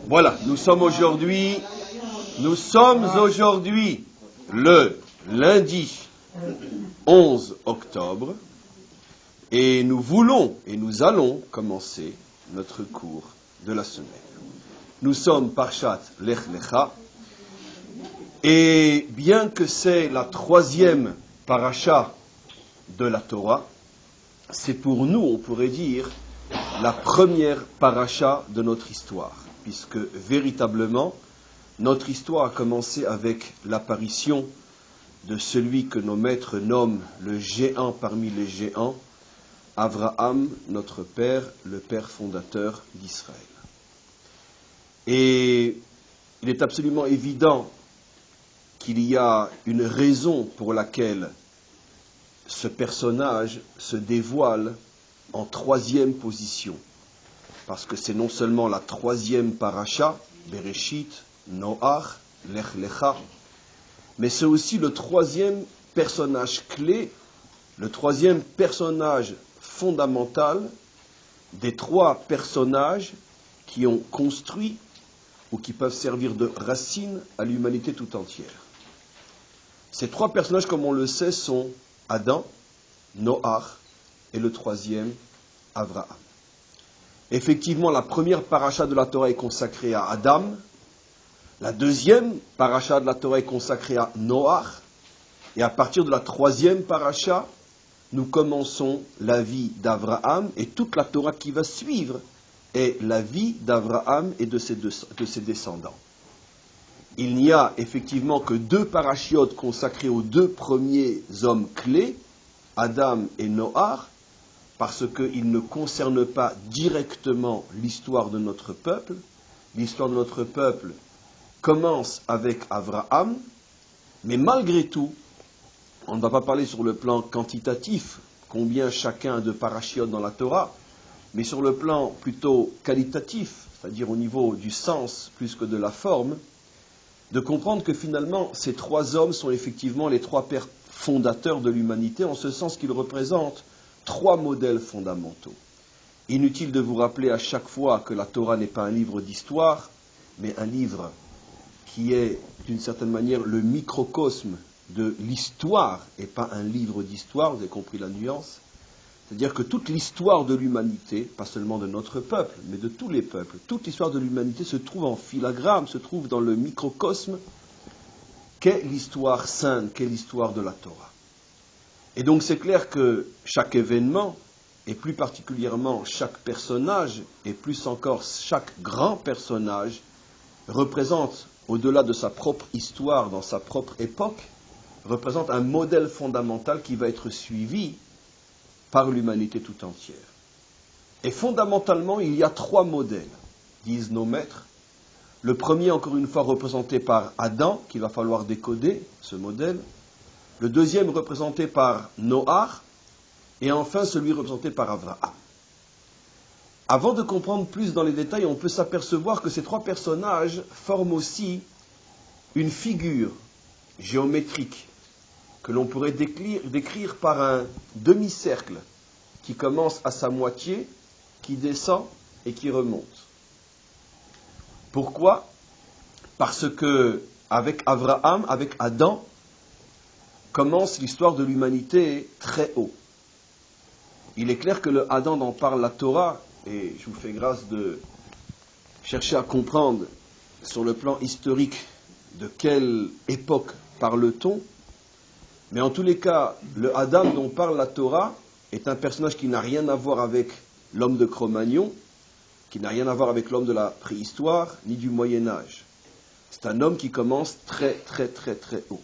Voilà, nous sommes aujourd'hui le lundi 11 octobre et nous voulons et nous allons commencer notre cours de la semaine. Nous sommes Parshat Lech Lecha et bien que c'est la troisième paracha de la Torah, c'est pour nous, on pourrait dire, la première paracha de notre histoire, puisque véritablement, notre histoire a commencé avec l'apparition de celui que nos maîtres nomment le géant parmi les géants, Abraham, notre père, le père fondateur d'Israël. Et il est absolument évident qu'il y a une raison pour laquelle ce personnage se dévoile en troisième position. Parce que c'est non seulement la troisième paracha, Bereshit, Noach, Lech Lecha, mais c'est aussi le troisième personnage clé, le troisième personnage fondamental des trois personnages qui ont construit ou qui peuvent servir de racine à l'humanité tout entière. Ces trois personnages, comme on le sait, sont Adam, Noach et le troisième, Abraham. Effectivement, la première paracha de la Torah est consacrée à Adam, la deuxième paracha de la Torah est consacrée à Noach, et à partir de la troisième paracha, nous commençons la vie d'Abraham, et toute la Torah qui va suivre est la vie d'Abraham et de ses descendants. Il n'y a effectivement que deux parachiotes consacrés aux deux premiers hommes clés, Adam et Noach, parce qu'ils ne concernent pas directement l'histoire de notre peuple. L'histoire de notre peuple commence avec Abraham, mais malgré tout, on ne va pas parler sur le plan quantitatif, combien chacun de parachiotes dans la Torah, mais sur le plan plutôt qualitatif, c'est-à-dire au niveau du sens plus que de la forme, de comprendre que finalement, ces trois hommes sont effectivement les trois pères fondateurs de l'humanité, en ce sens qu'ils représentent trois modèles fondamentaux. Inutile de vous rappeler à chaque fois que la Torah n'est pas un livre d'histoire, mais un livre qui est, d'une certaine manière, le microcosme de l'histoire, et pas un livre d'histoire, vous avez compris la nuance. C'est-à-dire que toute l'histoire de l'humanité, pas seulement de notre peuple, mais de tous les peuples, toute l'histoire de l'humanité se trouve en filigrane, se trouve dans le microcosme qu'est l'histoire sainte, qu'est l'histoire de la Torah. Et donc c'est clair que chaque événement, et plus particulièrement chaque personnage, et plus encore chaque grand personnage, représente, au-delà de sa propre histoire, dans sa propre époque, représente un modèle fondamental qui va être suivi par l'humanité tout entière. Et fondamentalement, il y a trois modèles, disent nos maîtres. Le premier, encore une fois, représenté par Adam, qu'il va falloir décoder, ce modèle. Le deuxième, représenté par Noach. Et enfin, celui représenté par Abraham. Avant de comprendre plus dans les détails, on peut s'apercevoir que ces trois personnages forment aussi une figure géométrique que l'on pourrait décrire par un demi-cercle qui commence à sa moitié, qui descend et qui remonte. Pourquoi ? Parce que avec Abraham, avec Adam, commence l'histoire de l'humanité très haut. Il est clair que le Adam dont parle la Torah, et je vous fais grâce de chercher à comprendre sur le plan historique de quelle époque parle-t-on, mais en tous les cas, le Adam dont parle la Torah est un personnage qui n'a rien à voir avec l'homme de Cro-Magnon, qui n'a rien à voir avec l'homme de la préhistoire, ni du Moyen-Âge. C'est un homme qui commence très, très, très, très haut.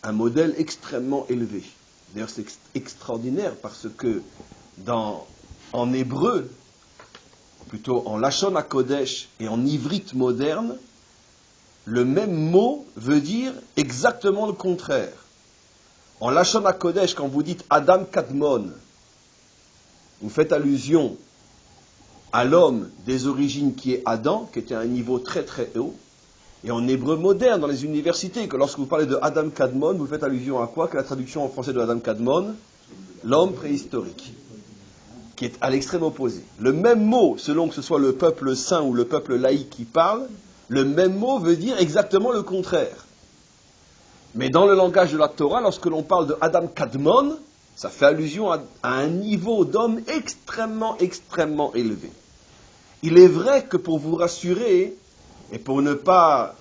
Un modèle extrêmement élevé. D'ailleurs, c'est extraordinaire parce que en hébreu, plutôt en Lachon HaKodesh et en ivrite moderne, le même mot veut dire exactement le contraire. En Lachon HaKodesh, quand vous dites Adam Kadmon, vous faites allusion à l'homme des origines qui est Adam, qui était à un niveau très très haut. Et en hébreu moderne, dans les universités, que lorsque vous parlez de Adam Kadmon, vous faites allusion à quoi? Quelle est la traduction en français de Adam Kadmon? L'homme préhistorique. qui est à l'extrême opposé. Le même mot, selon que ce soit le peuple saint ou le peuple laïque qui parle, le même mot veut dire exactement le contraire. Mais dans le langage de la Torah, lorsque l'on parle de Adam Kadmon, ça fait allusion à un niveau d'homme extrêmement, extrêmement élevé. Il est vrai que pour vous rassurer, et pour ne pas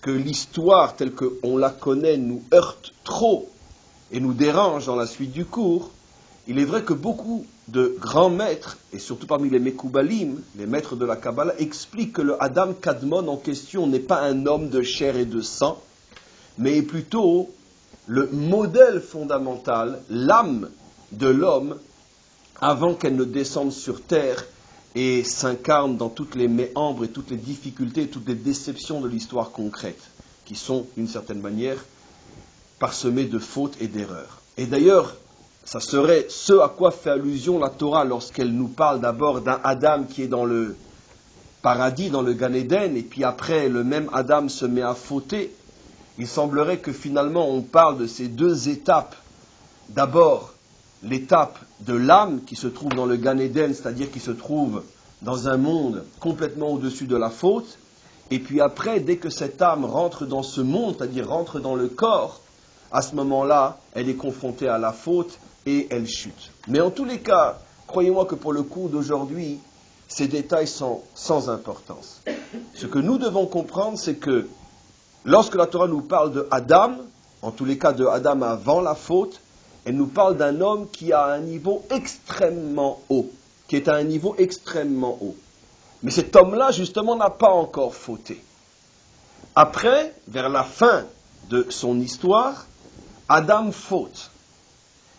que l'histoire telle qu'on la connaît nous heurte trop et nous dérange dans la suite du cours, il est vrai que beaucoup de grands maîtres, et surtout parmi les Mekoubalim, les maîtres de la Kabbalah, expliquent que le Adam Kadmon en question n'est pas un homme de chair et de sang, mais plutôt le modèle fondamental, l'âme de l'homme, avant qu'elle ne descende sur terre et s'incarne dans toutes les méandres et toutes les difficultés, toutes les déceptions de l'histoire concrète, qui sont, d'une certaine manière, parsemées de fautes et d'erreurs. Et d'ailleurs, ça serait ce à quoi fait allusion la Torah lorsqu'elle nous parle d'abord d'un Adam qui est dans le paradis, dans le Gan Eden, et puis après, le même Adam se met à fauter. Il semblerait que finalement, on parle de ces deux étapes. D'abord, l'étape de l'âme qui se trouve dans le Gan Eden, c'est-à-dire qui se trouve dans un monde complètement au-dessus de la faute, et puis après, dès que cette âme rentre dans ce monde, c'est-à-dire rentre dans le corps, à ce moment-là, elle est confrontée à la faute et elle chute. Mais en tous les cas, croyez-moi que pour le cours d'aujourd'hui, ces détails sont sans importance. Ce que nous devons comprendre, c'est que lorsque la Torah nous parle de Adam, en tous les cas de Adam avant la faute, elle nous parle d'un homme qui a un niveau extrêmement haut, qui est à un niveau extrêmement haut. Mais cet homme-là, justement, n'a pas encore fauté. Après, vers la fin de son histoire, Adam faute.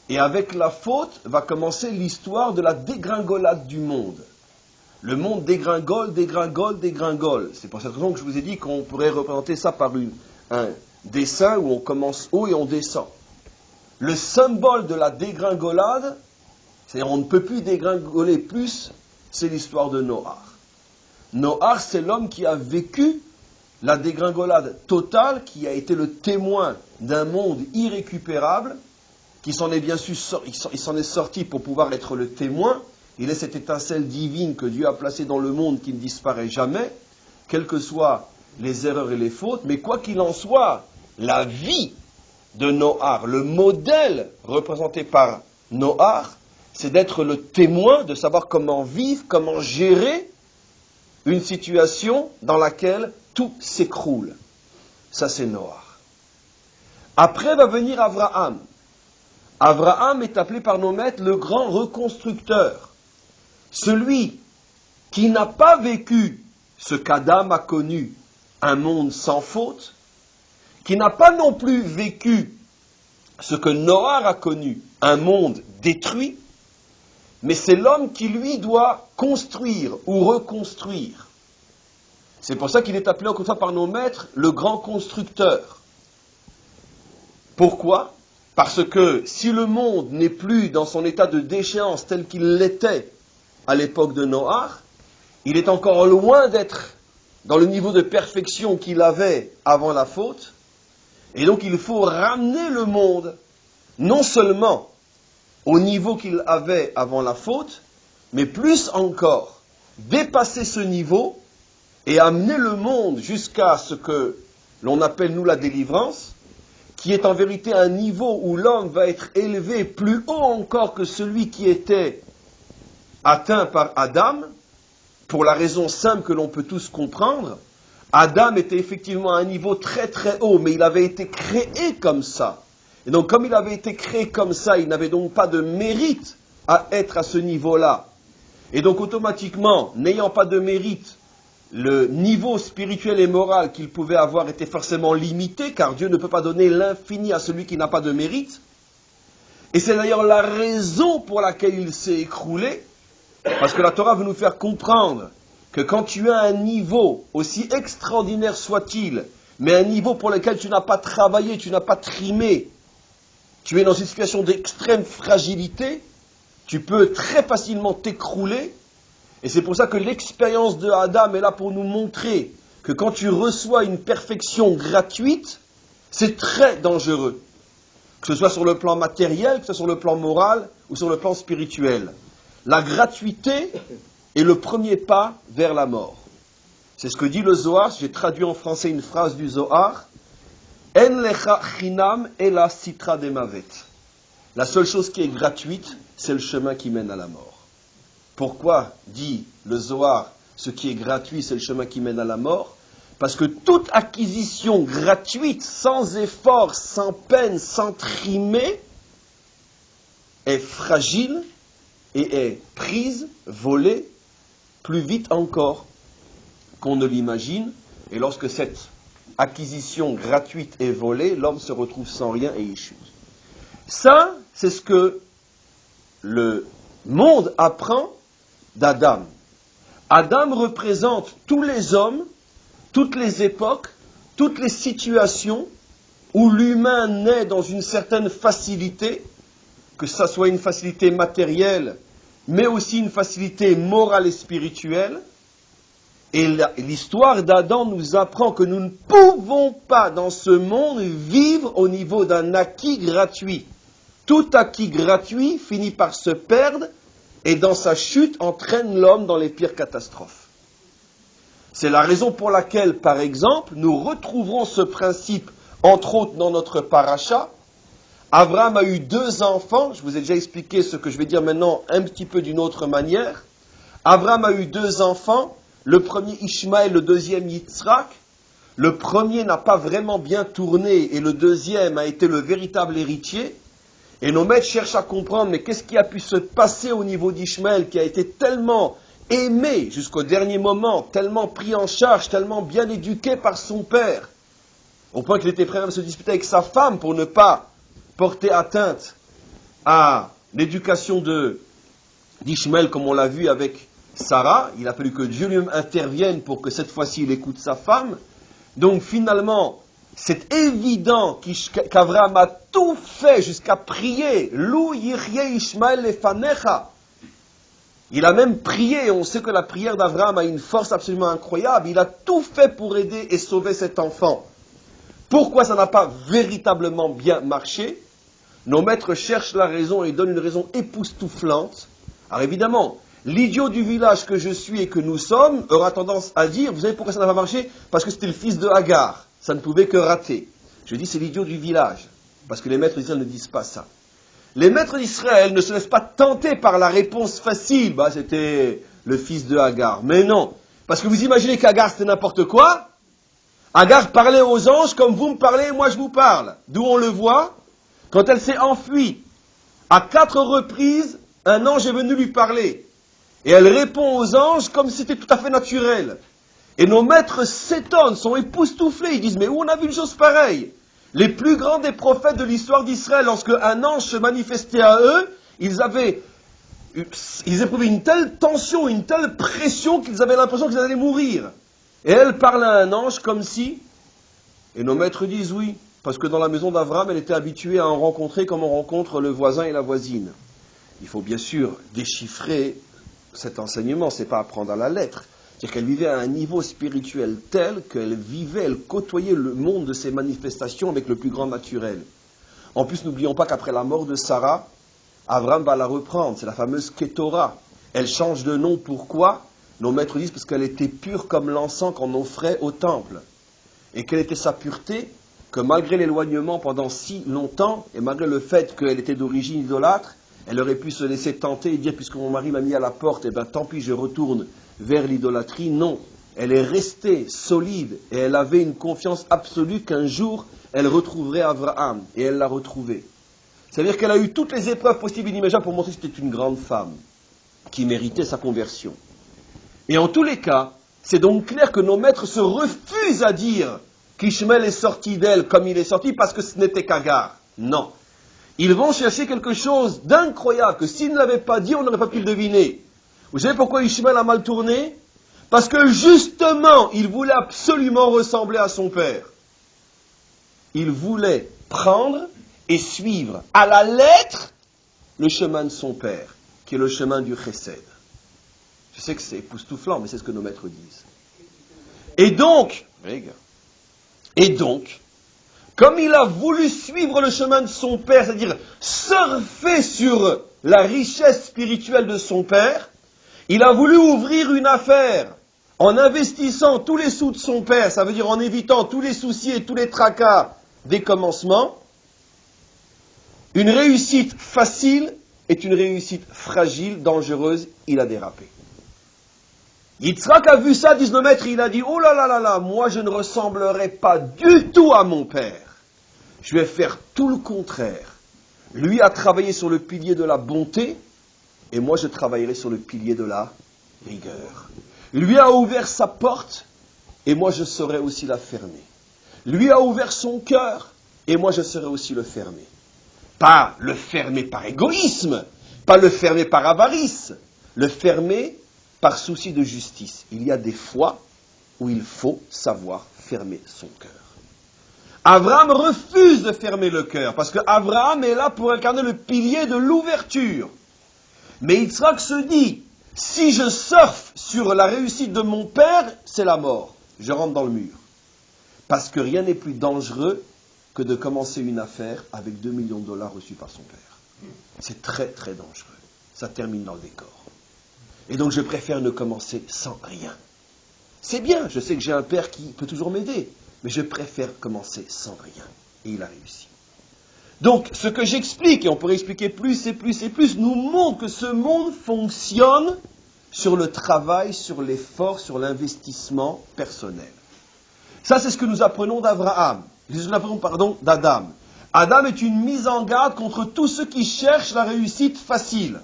Et avec la faute va commencer l'histoire de la dégringolade du monde. Le monde dégringole, dégringole, dégringole. C'est pour cette raison que je vous ai dit qu'on pourrait représenter ça par un dessin où on commence haut et on descend. Le symbole de la dégringolade, c'est-à-dire on ne peut plus dégringoler plus, c'est l'histoire de Noach. Noach, c'est l'homme qui a vécu la dégringolade totale, qui a été le témoin d'un monde irrécupérable, qui s'en est bien sûr il s'en est sorti pour pouvoir être le témoin. Il est cette étincelle divine que Dieu a placée dans le monde qui ne disparaît jamais, quelles que soient les erreurs et les fautes. Mais quoi qu'il en soit, la vie de Noach, le modèle représenté par Noach, c'est d'être le témoin, de savoir comment vivre, comment gérer une situation dans laquelle tout s'écroule. Ça, c'est Noach. Après va venir Abraham. Abraham est appelé par nos maîtres le grand reconstructeur. Celui qui n'a pas vécu ce qu'Adam a connu, un monde sans faute, qui n'a pas non plus vécu ce que Noach a connu, un monde détruit, mais c'est l'homme qui, lui, doit construire ou reconstruire. C'est pour ça qu'il est appelé encore une fois par nos maîtres le grand constructeur. Pourquoi ? Parce que si le monde n'est plus dans son état de déchéance tel qu'il l'était à l'époque de Noach, il est encore loin d'être dans le niveau de perfection qu'il avait avant la faute. Et donc il faut ramener le monde, non seulement au niveau qu'il avait avant la faute, mais plus encore, dépasser ce niveau et amener le monde jusqu'à ce que l'on appelle, nous, la délivrance, qui est en vérité un niveau où l'homme va être élevé plus haut encore que celui qui était atteint par Adam, pour la raison simple que l'on peut tous comprendre. Adam était effectivement à un niveau très très haut, mais il avait été créé comme ça. Et donc comme il avait été créé comme ça, il n'avait donc pas de mérite à être à ce niveau-là. Et donc automatiquement, n'ayant pas de mérite, le niveau spirituel et moral qu'il pouvait avoir était forcément limité, car Dieu ne peut pas donner l'infini à celui qui n'a pas de mérite. Et c'est d'ailleurs la raison pour laquelle il s'est écroulé, parce que la Torah veut nous faire comprendre que quand tu as un niveau, aussi extraordinaire soit-il, mais un niveau pour lequel tu n'as pas travaillé, tu n'as pas trimé, tu es dans une situation d'extrême fragilité, tu peux très facilement t'écrouler. Et c'est pour ça que l'expérience de Adam est là pour nous montrer que quand tu reçois une perfection gratuite, c'est très dangereux. Que ce soit sur le plan matériel, que ce soit sur le plan moral ou sur le plan spirituel. la gratuité est le premier pas vers la mort. C'est ce que dit le Zohar. J'ai traduit en français une phrase du Zohar. En lecha chinam ela sitra demavet. La seule chose qui est gratuite, c'est le chemin qui mène à la mort. Pourquoi dit le Zohar, ce qui est gratuit, c'est le chemin qui mène à la mort? Parce que toute acquisition gratuite, sans effort, sans peine, sans trimer, est fragile et est prise, volée, plus vite encore qu'on ne l'imagine. Et lorsque cette acquisition gratuite est volée, l'homme se retrouve sans rien et il chute. Ça, c'est ce que le monde apprend d'Adam. Adam représente tous les hommes, toutes les époques, toutes les situations où l'humain naît dans une certaine facilité, que ça soit une facilité matérielle, mais aussi une facilité morale et spirituelle. Et l'histoire d'Adam nous apprend que nous ne pouvons pas dans ce monde vivre au niveau d'un acquis gratuit. Tout acquis gratuit finit par se perdre et dans sa chute entraîne l'homme dans les pires catastrophes. C'est la raison pour laquelle, par exemple, nous retrouverons ce principe, entre autres dans notre paracha. Abraham a eu 2 enfants, je vous ai déjà expliqué ce que je vais dire maintenant un petit peu d'une autre manière. Abraham a eu 2 enfants, le premier Ishmaël, le deuxième Yitzhak. Le premier n'a pas vraiment bien tourné et le deuxième a été le véritable héritier. Et nos maîtres cherchent à comprendre, mais qu'est-ce qui a pu se passer au niveau d'Ishmaël, qui a été tellement aimé jusqu'au dernier moment, tellement pris en charge, tellement bien éduqué par son père, au point qu'il était prêt à se disputer avec sa femme pour ne pas porter atteinte à l'éducation d'Ishmaël, comme on l'a vu avec Sarah. Il a fallu que Dieu lui-même intervienne pour que cette fois-ci il écoute sa femme. Donc finalement, c'est évident qu'Abraham a tout fait jusqu'à prier. Lou yirye Ishmael lefanecha. Il a même prié, et on sait que la prière d'Abraham a une force absolument incroyable. Il a tout fait pour aider et sauver cet enfant. Pourquoi ça n'a pas véritablement bien marché? Nos maîtres cherchent la raison et donnent une raison époustouflante. Alors évidemment, l'idiot du village que je suis et que nous sommes aura tendance à dire, vous savez pourquoi ça n'a pas marché? Parce que c'était le fils de Hagar. Ça ne pouvait que rater. Je dis c'est l'idiot du village, parce que les maîtres d'Israël ne disent pas ça. Les maîtres d'Israël ne se laissent pas tenter par la réponse facile. Bah, c'était le fils de Hagar. Mais non, parce que vous imaginez qu'Hagar c'était n'importe quoi. Hagar parlait aux anges comme vous me parlez et moi je vous parle. D'où on le voit, quand elle s'est enfuie, à 4 reprises, un ange est venu lui parler. Et elle répond aux anges comme si c'était tout à fait naturel. Et nos maîtres s'étonnent, sont époustouflés. Ils disent, mais où on a vu une chose pareille? Les plus grands des prophètes de l'histoire d'Israël, lorsque un ange se manifestait à eux, ils éprouvaient une telle tension, une telle pression qu'ils avaient l'impression qu'ils allaient mourir. Et elle parle à un ange comme si... Et nos maîtres disent oui, parce que dans la maison d'Abraham, elle était habituée à en rencontrer comme on rencontre le voisin et la voisine. Il faut bien sûr déchiffrer cet enseignement, c'est pas apprendre à la lettre. C'est-à-dire qu'elle vivait à un niveau spirituel tel qu'elle vivait, elle côtoyait le monde de ses manifestations avec le plus grand naturel. En plus, n'oublions pas qu'après la mort de Sarah, Abraham va la reprendre, c'est la fameuse Kétora. Elle change de nom, pourquoi? Nos maîtres disent parce qu'elle était pure comme l'encens qu'on offrait au temple. Et quelle était sa pureté? Que malgré l'éloignement pendant si longtemps, et malgré le fait qu'elle était d'origine idolâtre, elle aurait pu se laisser tenter et dire, puisque mon mari m'a mis à la porte, eh bien tant pis, je retourne vers l'idolâtrie. Non, elle est restée solide et elle avait une confiance absolue qu'un jour, elle retrouverait Abraham. Et elle l'a retrouvé. C'est-à-dire qu'elle a eu toutes les épreuves possibles et inimaginables pour montrer que c'était une grande femme qui méritait sa conversion. Et en tous les cas, c'est donc clair que nos maîtres se refusent à dire qu'Ishmaël est sorti d'elle comme il est sorti parce que ce n'était qu'Agar. Non. Ils vont chercher quelque chose d'incroyable que s'ils ne l'avaient pas dit, on n'aurait pas pu le deviner. Vous savez pourquoi Ishmaël a mal tourné? Parce que justement, il voulait absolument ressembler à son père. Il voulait prendre et suivre à la lettre le chemin de son père, qui est le chemin du chesed. Je sais que c'est époustouflant, mais c'est ce que nos maîtres disent. Et donc, comme il a voulu suivre le chemin de son père, c'est-à-dire surfer sur la richesse spirituelle de son père, il a voulu ouvrir une affaire en investissant tous les sous de son père, ça veut dire en évitant tous les soucis et tous les tracas des commencements. Une réussite facile est une réussite fragile, dangereuse, il a dérapé. Yitzhak a vu ça, disent nos maîtres, il a dit, oh là là là là, moi je ne ressemblerai pas du tout à mon père. Je vais faire tout le contraire. Lui a travaillé sur le pilier de la bonté, et moi je travaillerai sur le pilier de la rigueur. Lui a ouvert sa porte, et moi je saurai aussi la fermer. Lui a ouvert son cœur, et moi je saurai aussi le fermer. Pas le fermer par égoïsme, pas le fermer par avarice, le fermer par souci de justice. Il y a des fois où il faut savoir fermer son cœur. Abraham refuse de fermer le cœur, parce que Abraham est là pour incarner le pilier de l'ouverture. Mais Yitzhak se dit, si je surfe sur la réussite de mon père, c'est la mort. Je rentre dans le mur. Parce que rien n'est plus dangereux que de commencer une affaire avec 2 millions de dollars reçus par son père. C'est très très dangereux. Ça termine dans le décor. Et donc je préfère ne commencer sans rien. C'est bien, je sais que j'ai un père qui peut toujours m'aider, mais je préfère commencer sans rien. Et il a réussi. Donc ce que j'explique, et on pourrait expliquer plus et plus et plus, nous montre que ce monde fonctionne sur le travail, sur l'effort, sur l'investissement personnel. Ça c'est ce que nous apprenons d'Abraham. C'est ce que nous apprenons, d'Adam. Adam est une mise en garde contre tous ceux qui cherchent la réussite facile.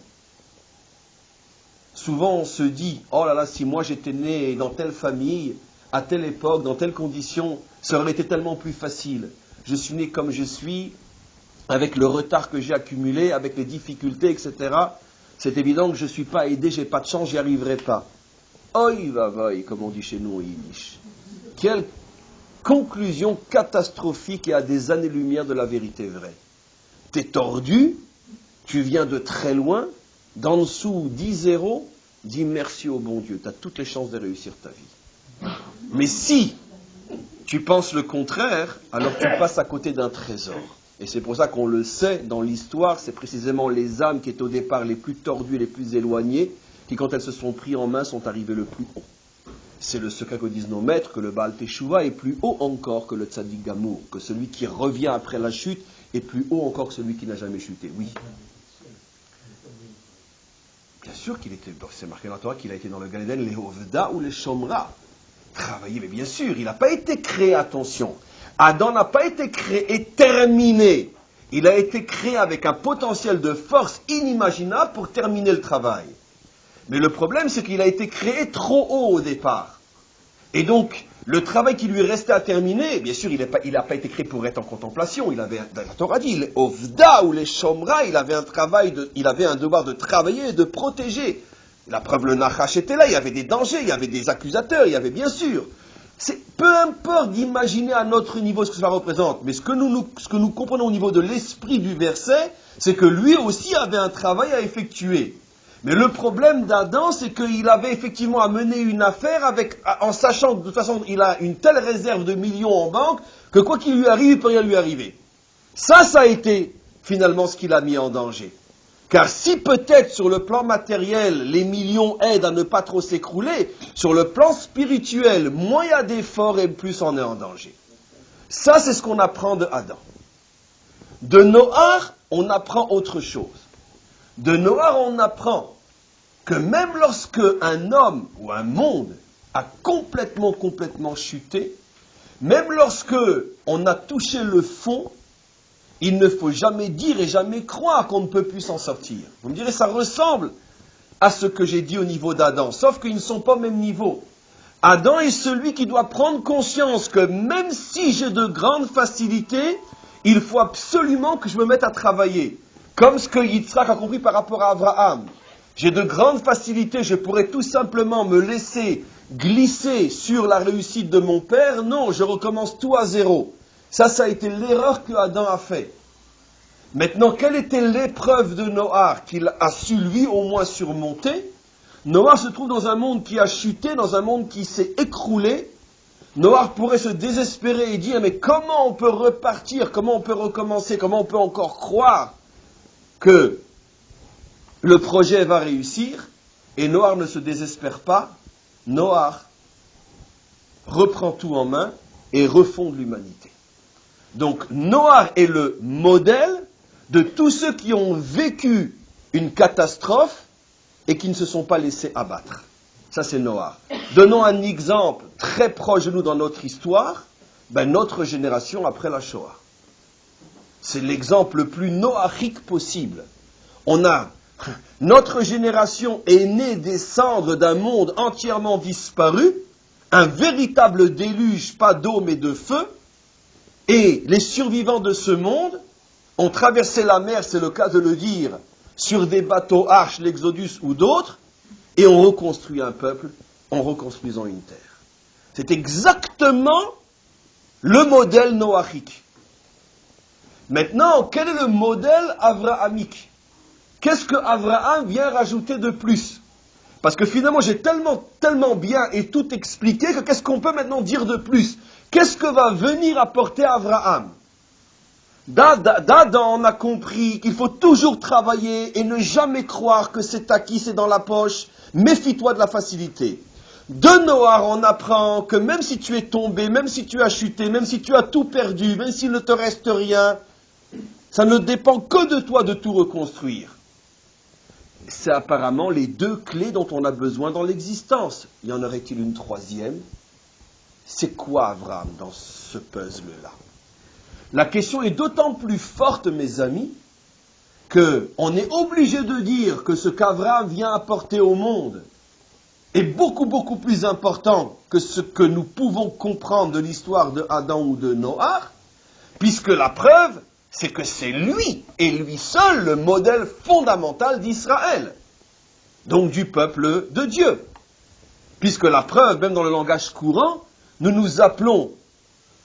Souvent on se dit, oh là là, si moi j'étais né dans telle famille, à telle époque, dans telle condition, ça aurait été tellement plus facile. Je suis né comme je suis, avec le retard que j'ai accumulé, avec les difficultés, etc. C'est évident que je ne suis pas aidé, je n'ai pas de chance, j'y arriverai pas. Oi va va, comme on dit chez nous au Yiddish. Quelle conclusion catastrophique et à des années-lumière de la vérité vraie. T'es tordu, tu viens de très loin, d'en dessous, dis zéro, dis merci au bon Dieu. Tu as toutes les chances de réussir ta vie. Mais si tu penses le contraire, alors tu passes à côté d'un trésor. Et c'est pour ça qu'on le sait dans l'histoire, c'est précisément les âmes qui étaient au départ les plus tordues, les plus éloignées, qui quand elles se sont prises en main sont arrivées le plus haut. C'est le secret que disent nos maîtres, que le Baal Teshuva est plus haut encore que le Tzadik Gamour, que celui qui revient après la chute est plus haut encore que celui qui n'a jamais chuté. Oui. Bien sûr qu'il était, c'est marqué dans la Torah qu'il a été dans le Gan Eden, les Ovda ou les Shomra. Travailler, mais bien sûr, il n'a pas été créé, attention. Adam n'a pas été créé et terminé. Il a été créé avec un potentiel de force inimaginable pour terminer le travail. Mais le problème, c'est qu'il a été créé trop haut au départ. Et donc, le travail qui lui restait à terminer, bien sûr, il n'a pas été créé pour être en contemplation. Il avait, la Torah dit, les Ovda ou les Shomra, il avait un devoir de travailler et de protéger. La preuve, le Nachash était là, il y avait des dangers, il y avait des accusateurs, il y avait bien sûr. Peu importe d'imaginer à notre niveau ce que cela représente, mais ce que nous comprenons au niveau de l'esprit du verset, c'est que lui aussi avait un travail à effectuer. Mais le problème d'Adam, c'est qu'il avait effectivement à mener une affaire en sachant que de toute façon il a une telle réserve de millions en banque que quoi qu'il lui arrive, il ne peut rien lui arriver. Ça a été finalement ce qu'il a mis en danger. Car si peut-être sur le plan matériel, les millions aident à ne pas trop s'écrouler, sur le plan spirituel, moins il y a d'efforts et plus on est en danger. Ça, c'est ce qu'on apprend de Adam. De Noach, on apprend autre chose. De Noach, on apprend que même lorsque un homme ou un monde a complètement chuté, même lorsque on a touché le fond, il ne faut jamais dire et jamais croire qu'on ne peut plus s'en sortir. Vous me direz, ça ressemble à ce que j'ai dit au niveau d'Adam, sauf qu'ils ne sont pas au même niveau. Adam est celui qui doit prendre conscience que même si j'ai de grandes facilités, il faut absolument que je me mette à travailler. Comme ce que Yitzhak a compris par rapport à Abraham. J'ai de grandes facilités, je pourrais tout simplement me laisser glisser sur la réussite de mon père. Non, je recommence tout à zéro. Ça a été l'erreur que Adam a fait. Maintenant, quelle était l'épreuve de Noach qu'il a su lui au moins surmonter? Noach se trouve dans un monde qui a chuté, dans un monde qui s'est écroulé. Noach pourrait se désespérer et dire, mais comment on peut repartir, comment on peut recommencer, comment on peut encore croire que le projet va réussir, et Noach ne se désespère pas. Noach reprend tout en main et refonde l'humanité. Donc Noach est le modèle de tous ceux qui ont vécu une catastrophe et qui ne se sont pas laissés abattre. Ça c'est Noach. Donnons un exemple très proche de nous dans notre histoire, notre génération après la Shoah. C'est l'exemple le plus noachique possible. Notre génération est née des cendres d'un monde entièrement disparu, un véritable déluge, pas d'eau mais de feu, et les survivants de ce monde ont traversé la mer, c'est le cas de le dire, sur des bateaux Arche, l'Exodus ou d'autres, et ont reconstruit un peuple en reconstruisant une terre. C'est exactement le modèle noachique. Maintenant, quel est le modèle avrahamique? Qu'est-ce que Abraham vient rajouter de plus? Parce que finalement, j'ai tellement bien et tout expliqué que qu'est-ce qu'on peut maintenant dire de plus? Qu'est-ce que va venir apporter Abraham? D'Adam, on a compris qu'il faut toujours travailler et ne jamais croire que c'est acquis, c'est dans la poche. Méfie-toi de la facilité. De Noach, on apprend que même si tu es tombé, même si tu as chuté, même si tu as tout perdu, même s'il ne te reste rien, ça ne dépend que de toi de tout reconstruire. C'est apparemment les deux clés dont on a besoin dans l'existence. Y en aurait-il une troisième? C'est quoi Abraham dans ce puzzle-là? La question est d'autant plus forte, mes amis, qu'on est obligé de dire que ce qu'Abraham vient apporter au monde est beaucoup, beaucoup plus important que ce que nous pouvons comprendre de l'histoire de Adam ou de Noach, puisque la preuve, c'est que c'est lui, et lui seul, le modèle fondamental d'Israël, donc du peuple de Dieu. Puisque la preuve, même dans le langage courant, nous nous appelons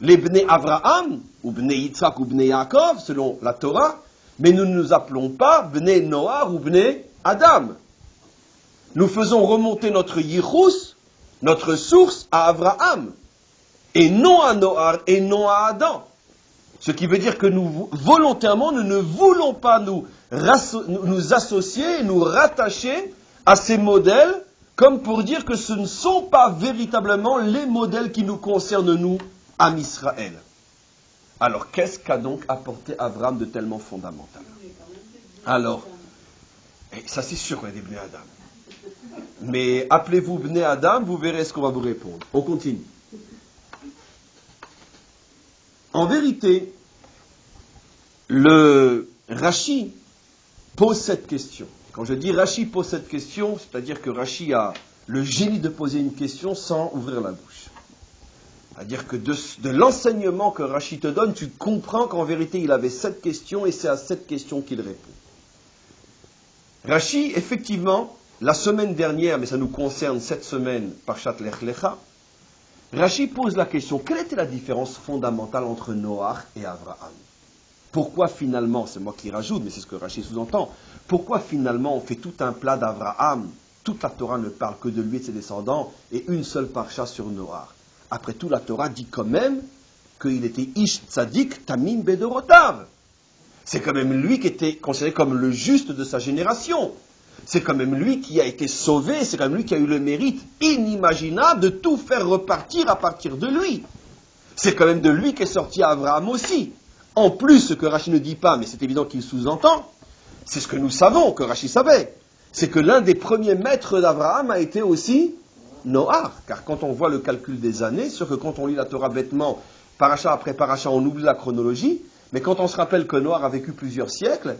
les Bnei Avraham, ou Bnei Yitzhak, ou Bnei Yaakov, selon la Torah, mais nous ne nous appelons pas Bnei Noach ou Bnei Adam. Nous faisons remonter notre Yichus, notre source, à Avraham, et non à Noach, et non à Adam. Ce qui veut dire que nous, volontairement, nous ne voulons pas nous associer et nous rattacher à ces modèles, comme pour dire que ce ne sont pas véritablement les modèles qui nous concernent, nous, Am Israël. Alors, qu'est-ce qu'a donc apporté Abraham de tellement fondamental? Alors, ça c'est sûr qu'on est des Bnei Adam. Mais appelez-vous Bnei Adam, vous verrez ce qu'on va vous répondre. On continue. En vérité, le Rashi pose cette question. Quand je dis Rashi pose cette question, c'est-à-dire que Rashi a le génie de poser une question sans ouvrir la bouche. C'est-à-dire que de l'enseignement que Rashi te donne, tu comprends qu'en vérité il avait cette question et c'est à cette question qu'il répond. Rashi, effectivement, la semaine dernière, mais ça nous concerne cette semaine, Parshat Lech Lecha, Rashi pose la question, quelle était la différence fondamentale entre Noach et Abraham? Pourquoi finalement, c'est moi qui rajoute, mais c'est ce que Rashi sous-entend, pourquoi finalement on fait tout un plat d'Abraham, toute la Torah ne parle que de lui et de ses descendants, et une seule parsha sur Noach? Après tout, la Torah dit quand même qu'il était Ish Tzadik Tamim Bedorotav. C'est quand même lui qui était considéré comme le juste de sa génération. C'est quand même lui qui a été sauvé, c'est quand même lui qui a eu le mérite inimaginable de tout faire repartir à partir de lui. C'est quand même de lui qu'est sorti Abraham aussi. En plus, ce que Rashi ne dit pas, mais c'est évident qu'il sous-entend, c'est ce que nous savons, que Rashi savait, c'est que l'un des premiers maîtres d'Abraham a été aussi Noach. Car quand on voit le calcul des années, sûr que quand on lit la Torah bêtement, paracha après paracha, on oublie la chronologie, mais quand on se rappelle que Noach a vécu plusieurs siècles,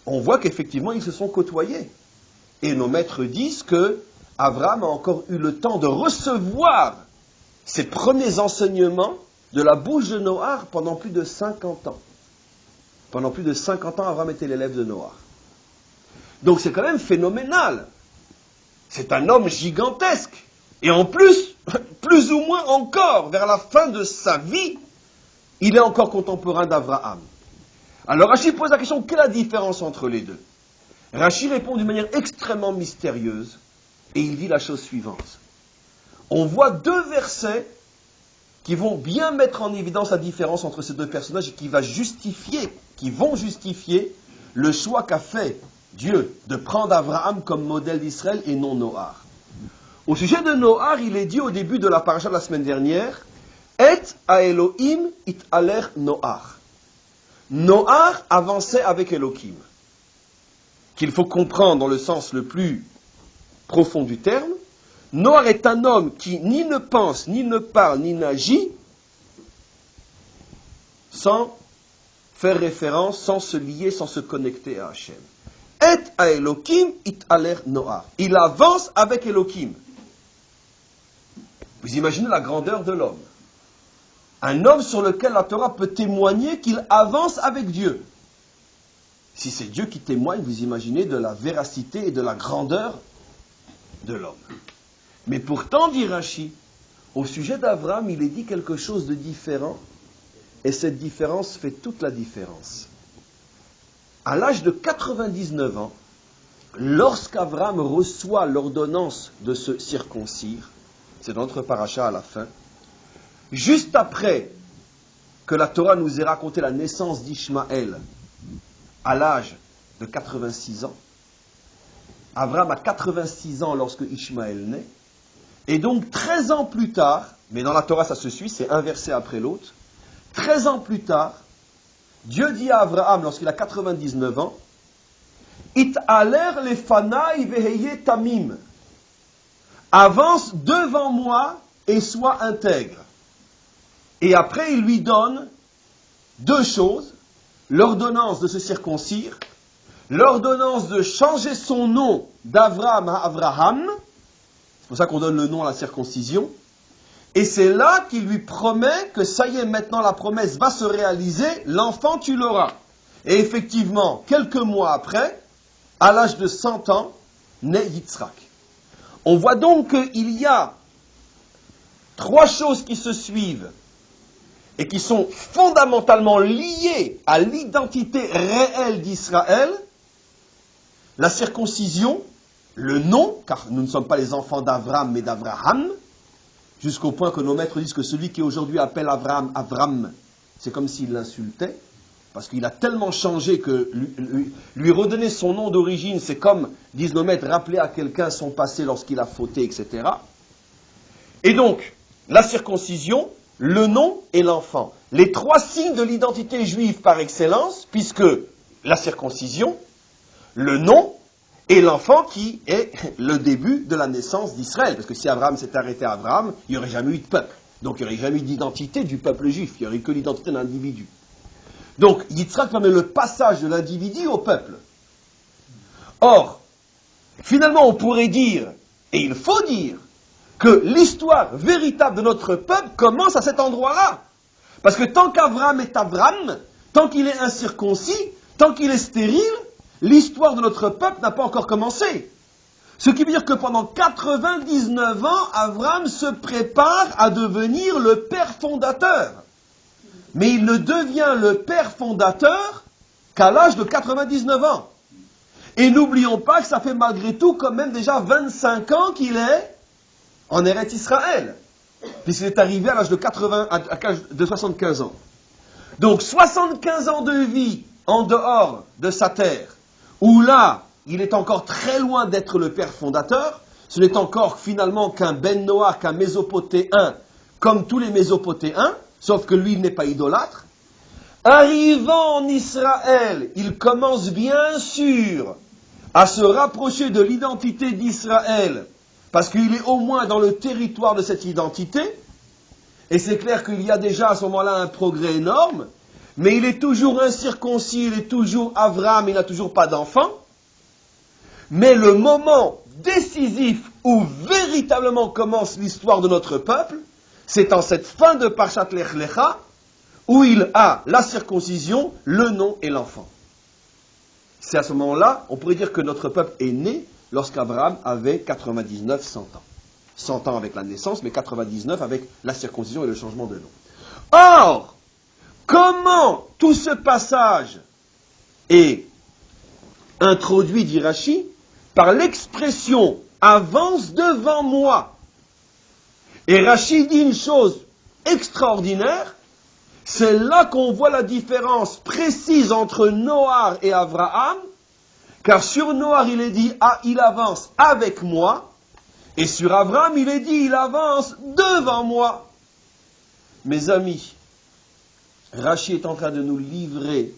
on voit qu'effectivement ils se sont côtoyés. Et nos maîtres disent que Abraham a encore eu le temps de recevoir ses premiers enseignements de la bouche de Noach pendant plus de 50 ans. Pendant plus de 50 ans, Abraham était l'élève de Noach. Donc c'est quand même phénoménal. C'est un homme gigantesque. Et en plus, plus ou moins encore, vers la fin de sa vie, il est encore contemporain d'Abraham. Alors Rashi pose la question, quelle est la différence entre les deux? Rashi répond d'une manière extrêmement mystérieuse, et il dit la chose suivante. On voit deux versets qui vont bien mettre en évidence la différence entre ces deux personnages et qui vont justifier le choix qu'a fait Dieu, de prendre Abraham comme modèle d'Israël et non Noar. Au sujet de Noar, il est dit au début de la paracha de la semaine dernière, Et a Elohim it aler Noar. Noar avançait avec Elohim. Qu'il faut comprendre dans le sens le plus profond du terme. Noar est un homme qui ni ne pense, ni ne parle, ni n'agit sans faire référence, sans se lier, sans se connecter à Hachem. Et à Elohim, it aler Noar. Il avance avec Elohim. Vous imaginez la grandeur de l'homme. Un homme sur lequel la Torah peut témoigner qu'il avance avec Dieu. Si c'est Dieu qui témoigne, vous imaginez de la véracité et de la grandeur de l'homme. Mais pourtant, dit Rashi, au sujet d'Abraham, il est dit quelque chose de différent, et cette différence fait toute la différence. À l'âge de 99 ans, lorsqu'Abraham reçoit l'ordonnance de se circoncire, c'est dans notre paracha à la fin, juste après que la Torah nous ait raconté la naissance d'Ishmaël à l'âge de 86 ans, Abraham a 86 ans lorsque Ishmaël naît, et donc 13 ans plus tard, mais dans la Torah ça se suit, c'est un verset après l'autre, 13 ans plus tard, Dieu dit à Abraham lorsqu'il a 99 ans, It aler lefanai veheye tamim. Avance devant moi et sois intègre. Et après, il lui donne deux choses, l'ordonnance de se circoncire, l'ordonnance de changer son nom d'Abraham à Abraham, c'est pour ça qu'on donne le nom à la circoncision, et c'est là qu'il lui promet que ça y est, maintenant la promesse va se réaliser, l'enfant tu l'auras. Et effectivement, quelques mois après, à l'âge de 100 ans, naît Yitzhak. On voit donc qu'il y a trois choses qui se suivent et qui sont fondamentalement liées à l'identité réelle d'Israël, la circoncision, le nom, car nous ne sommes pas les enfants d'Abraham mais d'Abraham, jusqu'au point que nos maîtres disent que celui qui aujourd'hui appelle Abraham, Avram, c'est comme s'il l'insultait, parce qu'il a tellement changé que lui redonner son nom d'origine, c'est comme, disent nos maîtres, rappeler à quelqu'un son passé lorsqu'il a fauté, etc. Et donc, la circoncision, le nom et l'enfant. Les trois signes de l'identité juive par excellence, puisque la circoncision, le nom et l'enfant qui est le début de la naissance d'Israël. Parce que si Abraham s'était arrêté à Abraham, il n'y aurait jamais eu de peuple. Donc il n'y aurait jamais eu d'identité du peuple juif. Il n'y aurait que l'identité d'un individu. Donc Yitzhak permet le passage de l'individu au peuple. Or, finalement on pourrait dire, et il faut dire, que l'histoire véritable de notre peuple commence à cet endroit-là. Parce que tant qu'Abraham est Abraham, tant qu'il est incirconcis, tant qu'il est stérile, l'histoire de notre peuple n'a pas encore commencé. Ce qui veut dire que pendant 99 ans, Abraham se prépare à devenir le père fondateur. Mais il ne devient le père fondateur qu'à l'âge de 99 ans. Et n'oublions pas que ça fait malgré tout quand même déjà 25 ans qu'il est en Eretz Israël, puisqu'il est arrivé à l'âge de 75 ans. Donc 75 ans de vie en dehors de sa terre, où là, il est encore très loin d'être le père fondateur, ce n'est encore finalement qu'un Ben Noach, qu'un Mésopotéen, comme tous les Mésopotéens, sauf que lui, il n'est pas idolâtre. Arrivant en Israël, il commence bien sûr à se rapprocher de l'identité d'Israël, parce qu'il est au moins dans le territoire de cette identité, et c'est clair qu'il y a déjà à ce moment-là un progrès énorme, mais il est toujours incirconcis, il est toujours Abraham, il n'a toujours pas d'enfant. Mais le moment décisif où véritablement commence l'histoire de notre peuple, c'est en cette fin de Parshat Lech Lecha, où il a la circoncision, le nom et l'enfant. C'est à ce moment-là, on pourrait dire que notre peuple est né lorsqu'Abraham avait 99, 100 ans. 100 ans avec la naissance, mais 99 avec la circoncision et le changement de nom. Or, comment tout ce passage est introduit, dit Rashi, par l'expression « avance devant moi ». Et Rashi dit une chose extraordinaire, c'est là qu'on voit la différence précise entre Noach et Abraham, Car sur Noach, il est dit, ah, il avance avec moi, et sur Abraham, il est dit, il avance devant moi. Mes amis, Rachi est en train de nous livrer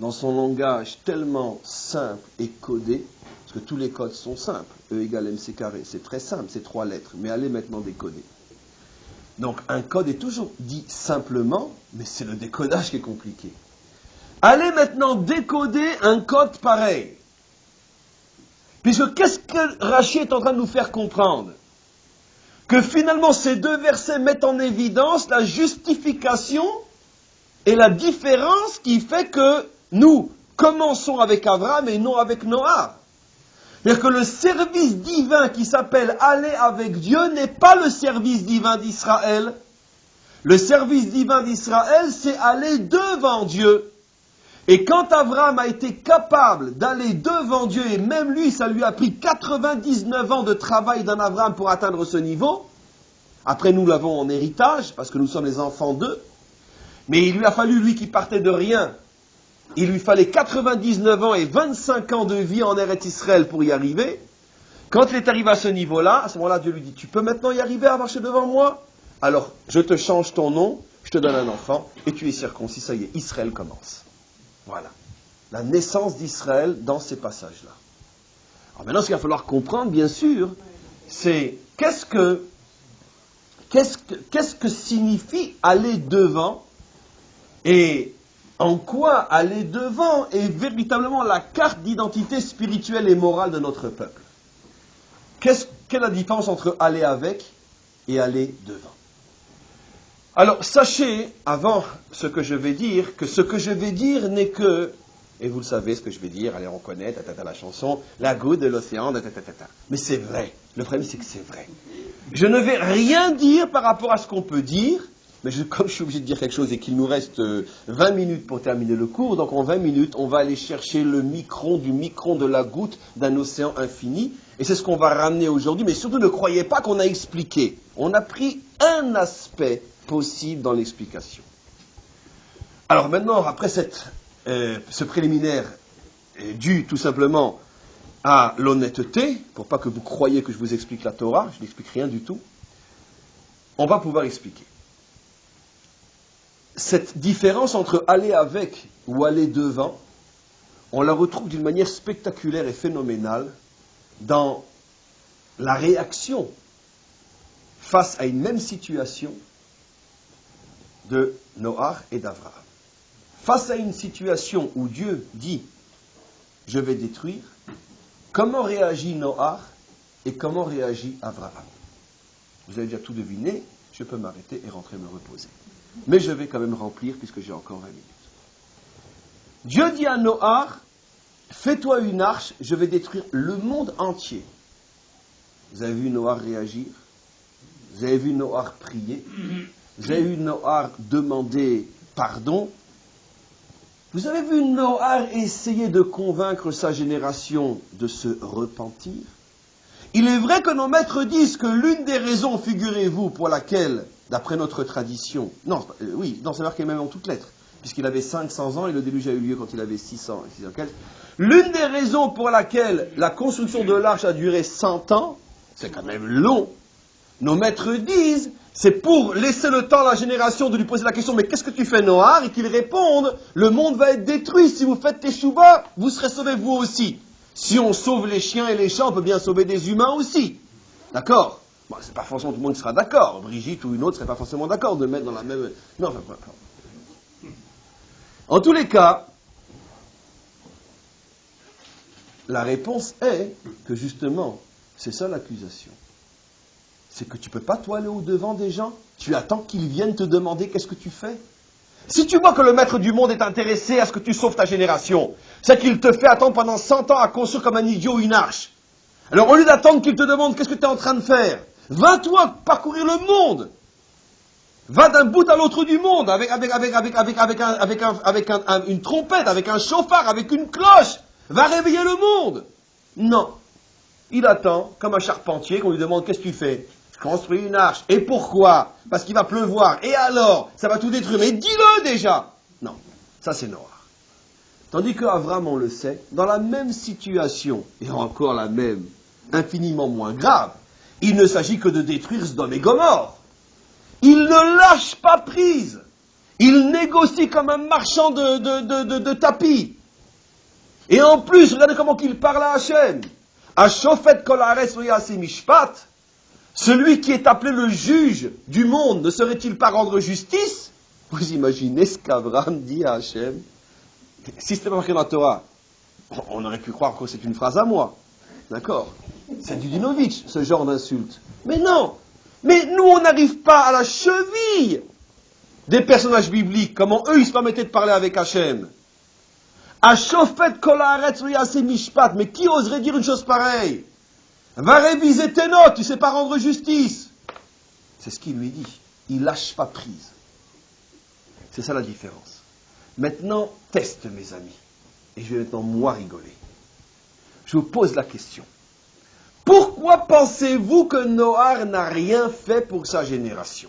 dans son langage tellement simple et codé, parce que tous les codes sont simples, E égale MC carré, c'est très simple, c'est 3 lettres, mais allez maintenant décoder. Donc un code est toujours dit simplement, mais c'est le décodage qui est compliqué. Allez maintenant décoder un code pareil. Puisque qu'est-ce que Rachi est en train de nous faire comprendre? Que finalement ces deux versets mettent en évidence la justification et la différence qui fait que nous commençons avec Abraham et non avec Noach. C'est-à-dire que le service divin qui s'appelle aller avec Dieu n'est pas le service divin d'Israël. Le service divin d'Israël, c'est aller devant Dieu. Et quand Abraham a été capable d'aller devant Dieu, et même lui, ça lui a pris 99 ans de travail d'un Abraham pour atteindre ce niveau, après nous l'avons en héritage, parce que nous sommes les enfants d'eux, mais il lui a fallu, lui qui partait de rien, il lui fallait 99 ans et 25 ans de vie en Eretz Israël pour y arriver. Quand il est arrivé à ce niveau-là, à ce moment-là, Dieu lui dit, tu peux maintenant y arriver à marcher devant moi? Alors, je te change ton nom, je te donne un enfant, et tu es circoncis, ça y est, Israël commence. Voilà. La naissance d'Israël dans ces passages-là. Alors maintenant, ce qu'il va falloir comprendre, bien sûr, c'est qu'est-ce que signifie aller devant et en quoi aller devant est véritablement la carte d'identité spirituelle et morale de notre peuple. Quelle est la différence entre aller avec et aller devant? Alors, sachez, avant ce que je vais dire, que ce que je vais dire n'est que, et vous le savez ce que je vais dire, allez on connaît, la chanson, la goutte de l'océan, mais c'est vrai. Le problème c'est que c'est vrai. Je ne vais rien dire par rapport à ce qu'on peut dire, mais comme je suis obligé de dire quelque chose et qu'il nous reste 20 minutes pour terminer le cours, donc en 20 minutes, on va aller chercher le micron du micron de la goutte d'un océan infini, et c'est ce qu'on va ramener aujourd'hui, mais surtout ne croyez pas qu'on a expliqué. On a pris un aspect possible dans l'explication. Alors maintenant, après ce préliminaire dû tout simplement à l'honnêteté, pour pas que vous croyiez que je vous explique la Torah, je n'explique rien du tout, on va pouvoir expliquer. Cette différence entre aller avec ou aller devant, on la retrouve d'une manière spectaculaire et phénoménale dans la réaction face à une même situation de Noach et d'Abraham. Face à une situation où Dieu dit « je vais détruire », comment réagit Noach et comment réagit Abraham? Vous avez déjà tout deviné, je peux m'arrêter et rentrer me reposer. Mais je vais quand même remplir puisque j'ai encore 20 minutes. Dieu dit à Noach « fais-toi une arche, je vais détruire le monde entier ». Vous avez vu Noach réagir? Vous avez vu Noach prier? Vous avez vu Noach demander pardon? Vous avez vu Noach essayer de convaincre sa génération de se repentir? Il est vrai que nos maîtres disent que l'une des raisons, figurez-vous, pour laquelle, d'après notre tradition, c'est marqué même en toutes lettres, puisqu'il avait 500 ans et le déluge a eu lieu quand il avait 600 quelques. L'une des raisons pour laquelle la construction de l'arche a duré 100 ans, c'est quand même long, nos maîtres disent, c'est pour laisser le temps à la génération de lui poser la question, mais qu'est-ce que tu fais Noach? Et qu'il réponde, le monde va être détruit, si vous faites teshuva, vous serez sauvés vous aussi. Si on sauve les chiens et les chats, on peut bien sauver des humains aussi. D'accord? Bon, c'est pas forcément tout le monde qui sera d'accord. Brigitte ou une autre serait pas forcément d'accord de mettre dans la même... Non, enfin, en tous les cas, la réponse est que justement, c'est ça l'accusation. C'est que tu ne peux pas, toi, aller au-devant des gens. Tu attends qu'ils viennent te demander qu'est-ce que tu fais. Si tu vois que le maître du monde est intéressé à ce que tu sauves ta génération, c'est qu'il te fait attendre pendant 100 ans à construire comme un idiot une arche. Alors, au lieu d'attendre qu'il te demande qu'est-ce que tu es en train de faire, va-toi parcourir le monde. Va d'un bout à l'autre du monde avec une trompette, avec un chauffard, avec une cloche. Va réveiller le monde. Non. Il attend, comme un charpentier, qu'on lui demande qu'est-ce que tu fais. Je construis une arche. Et pourquoi? Parce qu'il va pleuvoir. Et alors? Ça va tout détruire. Mais dis-le déjà! Non. Ça, c'est Noach. Tandis qu'Avram, on le sait, dans la même situation, et encore la même, infiniment moins grave, il ne s'agit que de détruire Sodome et Gomorrhe. Il ne lâche pas prise. Il négocie comme un marchand de tapis. Et en plus, regardez comment il parle à Hachem. Ashofet kol haaretz lo ya'aseh mishpat. Celui qui est appelé le juge du monde, ne serait-il pas rendre justice? Vous imaginez ce qu'Abraham dit à Hachem? Si c'était pas marqué dans la Torah, on aurait pu croire que c'est une phrase à moi. D'accord? C'est du Dinovitch, ce genre d'insulte. Mais non! Mais nous, on n'arrive pas à la cheville des personnages bibliques. Comment eux, ils se permettaient de parler avec Hachem? Ashofet kol haaretz lo ya'aseh mishpat. Mais qui oserait dire une chose pareille? Va réviser tes notes, tu sais pas rendre justice. C'est ce qu'il lui dit. Il lâche pas prise. C'est ça la différence. Maintenant, teste mes amis. Et je vais maintenant moi rigoler. Je vous pose la question. Pourquoi pensez-vous que Noach n'a rien fait pour sa génération?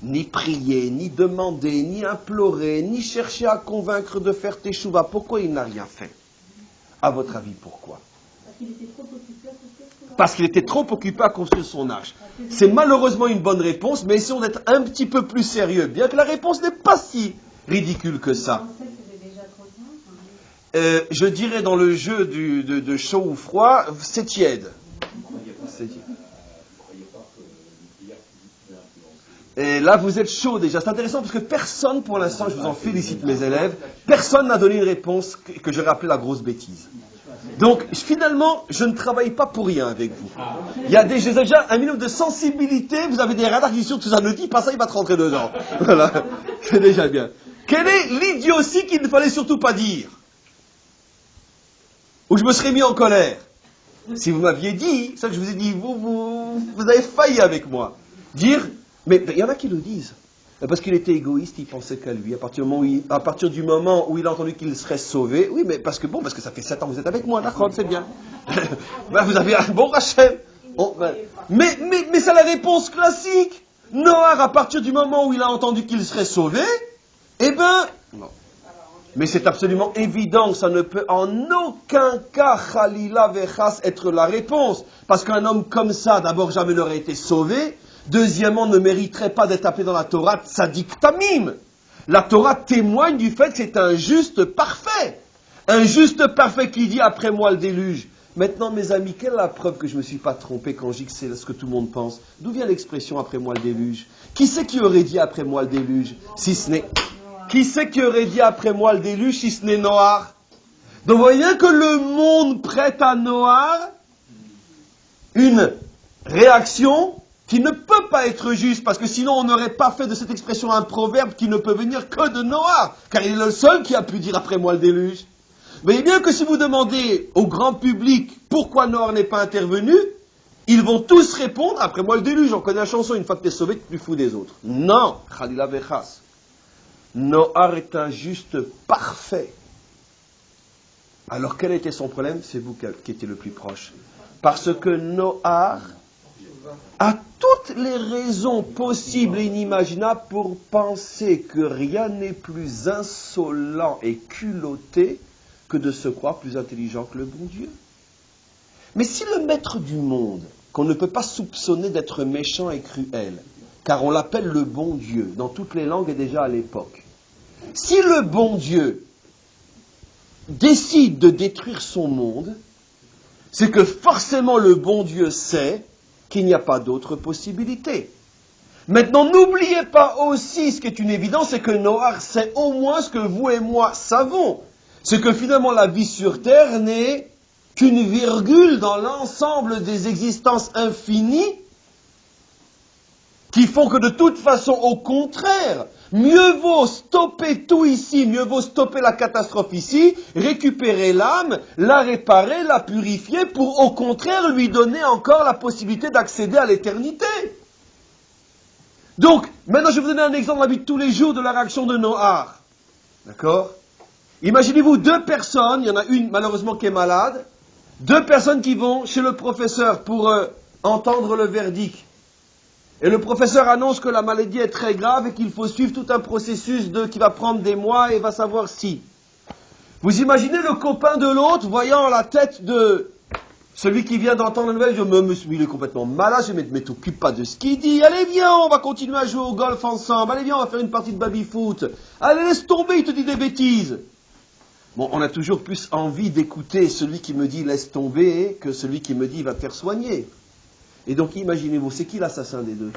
Ni prier, ni demander, ni implorer, ni chercher à convaincre de faire teshuva. Pourquoi il n'a rien fait? À votre avis, pourquoi? Parce qu'il était trop occupé à construire son arche. C'est malheureusement une bonne réponse, mais essayons d'être un petit peu plus sérieux, bien que la réponse n'est pas si ridicule que ça. Je dirais dans le jeu de chaud ou froid, c'est tiède. Et là, vous êtes chaud déjà. C'est intéressant parce que personne, pour l'instant, je vous en félicite mes élèves, personne n'a donné une réponse que j'aurais appelée la grosse bêtise. Donc, finalement, je ne travaille pas pour rien avec vous. Il y a déjà un minimum de sensibilité. Vous avez des radars qui disent que ça ne dit pas ça, il va te rentrer dedans. Voilà, c'est déjà bien. Quelle est l'idiotie qu'il ne fallait surtout pas dire? Où je me serais mis en colère. Si vous m'aviez dit, ça que je vous ai dit, vous avez failli avec moi. Dire, mais il y en a qui le disent. Parce qu'il était égoïste, il pensait qu'à lui. À partir du moment où il a entendu qu'il serait sauvé, oui, mais parce que ça fait 7 ans que vous êtes avec moi, d'accord, c'est bien. Vous avez un bon Rachem. Mais c'est la réponse classique. Noach, à partir du moment où il a entendu qu'il serait sauvé, eh ben, non. Mais c'est absolument évident que ça ne peut en aucun cas, Khalila Vechas, être la réponse. Parce qu'un homme comme ça, d'abord, jamais n'aurait été sauvé. Deuxièmement, ne mériterait pas d'être appelé dans la Torah Tzadik Tamim. La Torah témoigne du fait que c'est un juste parfait. Un juste parfait qui dit après moi le déluge. Maintenant, mes amis, quelle est la preuve que je ne me suis pas trompé quand je dis que c'est ce que tout le monde pense? D'où vient l'expression après moi le déluge? Qui c'est qui aurait dit après moi le déluge? Si ce n'est... Qui c'est qui aurait dit après moi le déluge si ce n'est Noach? Donc vous voyez bien que le monde prête à Noach une réaction qui ne peut pas être juste, parce que sinon on n'aurait pas fait de cette expression un proverbe qui ne peut venir que de Noach, car il est le seul qui a pu dire après moi le déluge. Vous voyez bien que si vous demandez au grand public pourquoi Noach n'est pas intervenu, ils vont tous répondre après moi le déluge. On connaît la chanson, une fois que tu es sauvé, tu te fous des autres. Non, Khalila Vechas. Noach est un juste parfait. Alors quel était son problème? C'est vous qui étiez le plus proche. Parce que Noach a toutes les raisons possibles et inimaginables pour penser que rien n'est plus insolent et culotté que de se croire plus intelligent que le bon Dieu. Mais si le maître du monde, qu'on ne peut pas soupçonner d'être méchant et cruel, car on l'appelle le bon Dieu, dans toutes les langues et déjà à l'époque, si le bon Dieu décide de détruire son monde, c'est que forcément le bon Dieu sait qu'il n'y a pas d'autre possibilité. Maintenant, n'oubliez pas aussi ce qui est une évidence, c'est que Noach sait au moins ce que vous et moi savons. C'est que finalement la vie sur Terre n'est qu'une virgule dans l'ensemble des existences infinies qui font que de toute façon, au contraire, mieux vaut stopper tout ici, mieux vaut stopper la catastrophe ici, récupérer l'âme, la réparer, la purifier, pour au contraire lui donner encore la possibilité d'accéder à l'éternité. Donc, maintenant je vais vous donner un exemple de la vie de tous les jours de la réaction de Noach. D'accord? Imaginez-vous 2 personnes, il y en a une malheureusement qui est malade, 2 personnes qui vont chez le professeur pour entendre le verdict. Et le professeur annonce que la maladie est très grave et qu'il faut suivre tout un processus qui va prendre des mois et va savoir si. Vous imaginez le copain de l'autre voyant la tête de celui qui vient d'entendre la nouvelle, il est complètement malade, je ne t'occupe pas de ce qu'il dit. Allez, viens, on va continuer à jouer au golf ensemble. Allez, viens, on va faire une partie de baby-foot. Allez, laisse tomber, il te dit des bêtises. Bon, on a toujours plus envie d'écouter celui qui me dit laisse tomber que celui qui me dit va te faire soigner. Et donc, imaginez-vous, c'est qui l'assassin des deux?